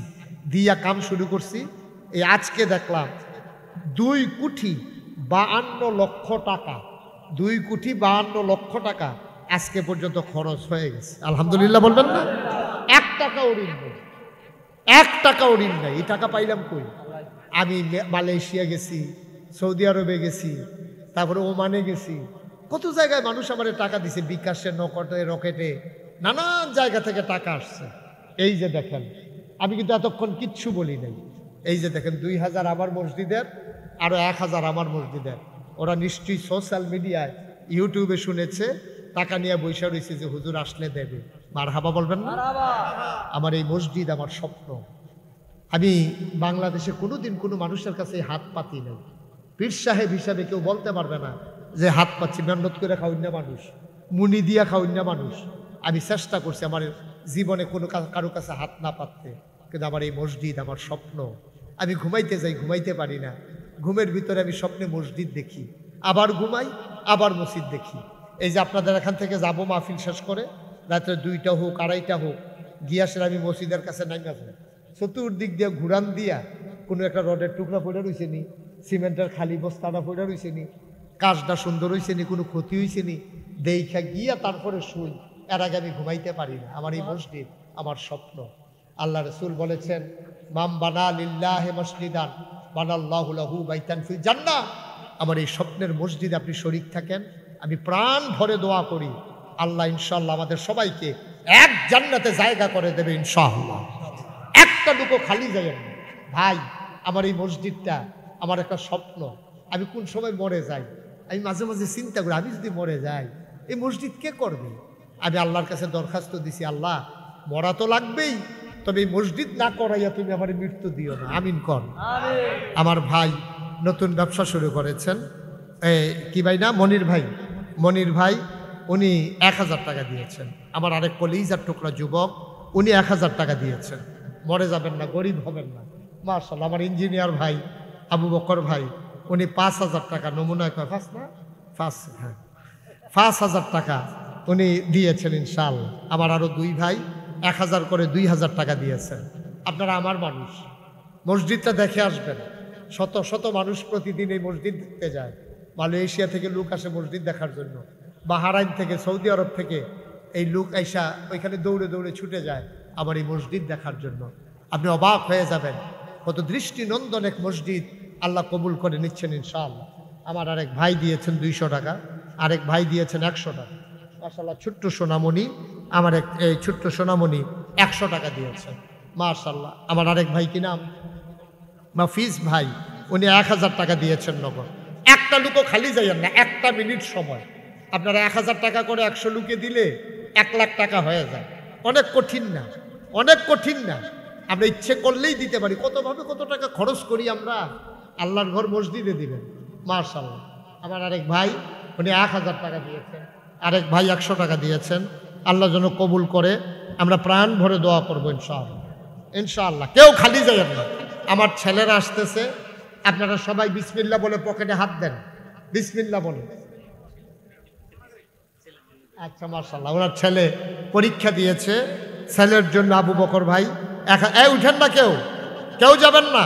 দিয়া কাম শুরু করছি। এই আজকে দেখলাম 2 কোটি 52 লক্ষ টাকা, 2 কোটি 52 লক্ষ টাকা আজকে পর্যন্ত খরচ হয়ে গেছে। আলহামদুলিল্লাহ বলবেন না? 1 টাকাও ঋণ নেই, 1 টাকাও ঋণ নেই। এই টাকা পাইলাম কই? আমি মালয়েশিয়া গেছি, সৌদি আরবে গেছি, তারপরে ওমানে গেছি, কত জায়গায় মানুষ আমার টাকা দিছে, বিকাশে, নকটে, রকেটে, নানান জায়গা থেকে টাকা আসছে। এই যে দেখেন, আমি কিন্তু এতক্ষণ কিচ্ছু বলি নাই। এই যে দেখেন 2000 আমার মসজিদের, আরো 1000 আমার মসজিদের। ওরা নিশ্চয়ই সোশ্যাল মিডিয়ায়, ইউটিউবে শুনেছে, টাকা নিয়ে বৈশা রয়েছে যে হুজুর আসলে দেবে। মারহাবা বলবেন না? আমার এই মসজিদ আমার স্বপ্ন। আমি বাংলাদেশে কোনোদিন কোনো মানুষের কাছে হাত পাতি নাই। পীর সাহেব হিসাবে কেউ বলতে পারবে না যে হাত পাচ্ছি, মেহনত করে খাওয়ান্য মানুষ, মুনি দিয়া খাওয়ান্য মানুষ। আমি চেষ্টা করছি আমার জীবনে কোনো কারো কাছে হাত না পাততে, কিন্তু আমার এই মসজিদ আমার স্বপ্ন। আমি ঘুমাইতে যাই, ঘুমাইতে পারি না, ঘুমের ভিতরে আমি স্বপ্নে মসজিদ দেখি, আবার ঘুমাই, আবার মসজিদ দেখি। এই যে আপনাদের এখান থেকে যাবো মাহফিল শেষ করে, রাত্রে 2টা হোক 2:30 হোক, গিয়াসের আমি মসজিদের কাছে নামি আসবো, চতুর্দিক দিয়ে ঘুরান দিয়া কোনো একটা রডের টুকরা পড়ে রয়েছে নি, সিমেন্টের খালি বস্তাটা পড়ে রয়েছে নি, কাজটা সুন্দর হয়েছে নি, কোনো ক্ষতি হয়েছে নি, দেখা গিয়া তারপরে শুই। এর আগে আমি ঘুমাইতে পারি না। আমার এই মসজিদ আমার স্বপ্ন। আল্লাহ রাসূল বলেছেন, মাম বানা লিল্লাহি মসজিদান বানাল্লাহু লাহু বাইতান ফিল জান্নাহ। আমার এই স্বপ্নের মসজিদে আপনি শরীক থাকেন, আমি প্রাণ ভরে দোয়া করি আল্লাহ ইনশাআল্লাহ আমাদের সবাইকে এক জান্নাতে জায়গা করে দেবে ইনশাআল্লাহ। একটা টুকু খালি যাবেন না ভাই। আমার এই মসজিদটা আমার একটা স্বপ্ন। আমি কোন সময় মরে যাই, আমি মাঝে মাঝে চিন্তা করি, আমি যদি মরে যাই এই মসজিদ কে করবে? আমি আল্লাহর কাছে দরখাস্ত দিছি, আল্লাহ মরা তো লাগবেই, তবে এই মসজিদ না করাইয়া তুমি আমার মৃত্যু দিও না। আমিন কর। আমার ভাই নতুন ব্যবসা শুরু করেছেন, কি ভাই না, মনির ভাই, উনি 1000 টাকা দিয়েছেন। আমার আরেক কলিজার টুকরা যুবক, উনি 1000 টাকা দিয়েছেন। মরে যাবেন না, গরিব হবেন না, মাশাআল্লাহ। আমার ইঞ্জিনিয়ার ভাই আবু বকর ভাই, উনি 5000 টাকা, নমুনায় কয় 5 না 5, হ্যাঁ 5000 টাকা উনি দিয়েছেন ইনশাআল্লাহ। আমার আরও 2 ভাই 1000 করে 2000 টাকা দিয়েছেন। আপনারা আমার মানুষ, মসজিদটা দেখে আসবেন। শত শত মানুষ প্রতিদিন এই মসজিদ দেখতে যায়। মালয়েশিয়া থেকে লোক আসে মসজিদ দেখার জন্য, বাহরাইন থেকে, সৌদি আরব থেকে এই লোক আইসা ওইখানে দৌড়ে দৌড়ে ছুটে যায় আমার এই মসজিদ দেখার জন্য। আপনি অবাক হয়ে যাবেন কত দৃষ্টিনন্দন এক মসজিদ আল্লাহ কবুল করে নিচ্ছেন ইনশাআল্লাহ। আমার আরেক ভাই দিয়েছেন 200 টাকা, আরেক ভাই দিয়েছেন 100 টাকা। মাশাআল্লাহ, ছোট্ট সোনামণি, আমার এই ছোট্ট সোনামণি 100 টাকা দিয়েছেন মাশাআল্লাহ। আমার আরেক ভাই কি নাম, মাফিজ ভাই, উনি 1000 টাকা দিয়েছেন নগদ। একটা লোকও খালি যাইয়েন না, একটা মিনিট সময়। আপনারা 1000 টাকা করে 100 লোকে দিলে 1 লাখ টাকা হয়ে যায়। অনেক কঠিন না, অনেক কঠিন না। আমরা ইচ্ছে করলেই দিতে পারি। কতভাবে কত টাকা খরচ করি আমরা। আল্লাহর ঘর মসজিদে দিবেন মাশাআল্লাহ। আমার আরেক ভাই, উনি 1000 টাকা দিয়েছেন, আরেক ভাই 100 টাকা দিয়েছেন। আল্লাহ যেন কবুল করে, আমরা প্রাণ ভরে দোয়া করবো ইনশাআল্লাহ। ইনশাআল্লাহ কেউ খালি যাবেন না। আমার ছেলেরা আসতেছে, আপনারা সবাই বিসমিল্লাহ বলে পকেটে হাত দেন, বিসমিল্লাহ বলে। আচ্ছা মাশাআল্লাহ, ওনার ছেলে পরীক্ষা দিয়েছে, ছেলের জন্য আবু বকর ভাই উঠেন না, কেউ যাবেন না,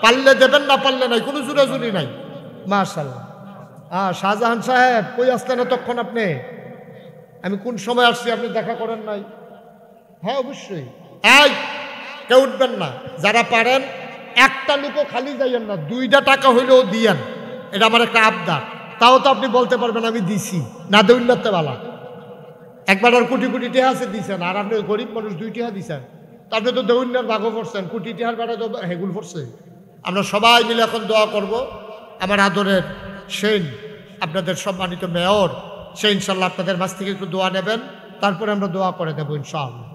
পারলে দেবেন, না পারলে নাই, কোনো জুরাজুরি নাই মাশাআল্লাহ। শাহজাহান সাহেব কই আসলেন তখন আপনি? আমি কোন সময় আসছি আপনি দেখা করেন নাই? হ্যাঁ অবশ্যই। কেউ উঠবেন না, যারা পারেন একটা লোকও খালি যাইয়েন না, 2টা টাকা হইলেও দিয়েন, এটা আমার একটা আবদার। তাও তো আপনি বলতে পারবেন আমি দিছি না, দৌড়তে বালা। একবার আর কোটি কোটি টেহা আছে দিছেন, আর আপনি গরিব মানুষ 2 টেহা দিছেন, তা আপনি তো দৌড়ার ভাগও পড়ছেন, কোটি টেহার বেড়া তো হেগুল পড়ছে। আমরা সবাই মিলে এখন দোয়া করব। আমার আদরের সেন, আপনাদের সম্মানিত মেয়র, সে ইনশাল্লাহ আপনাদের মাঝ থেকে একটু দোয়া নেবেন, তারপরে আমরা দোয়া করে দেবো ইনশাআল্লাহ।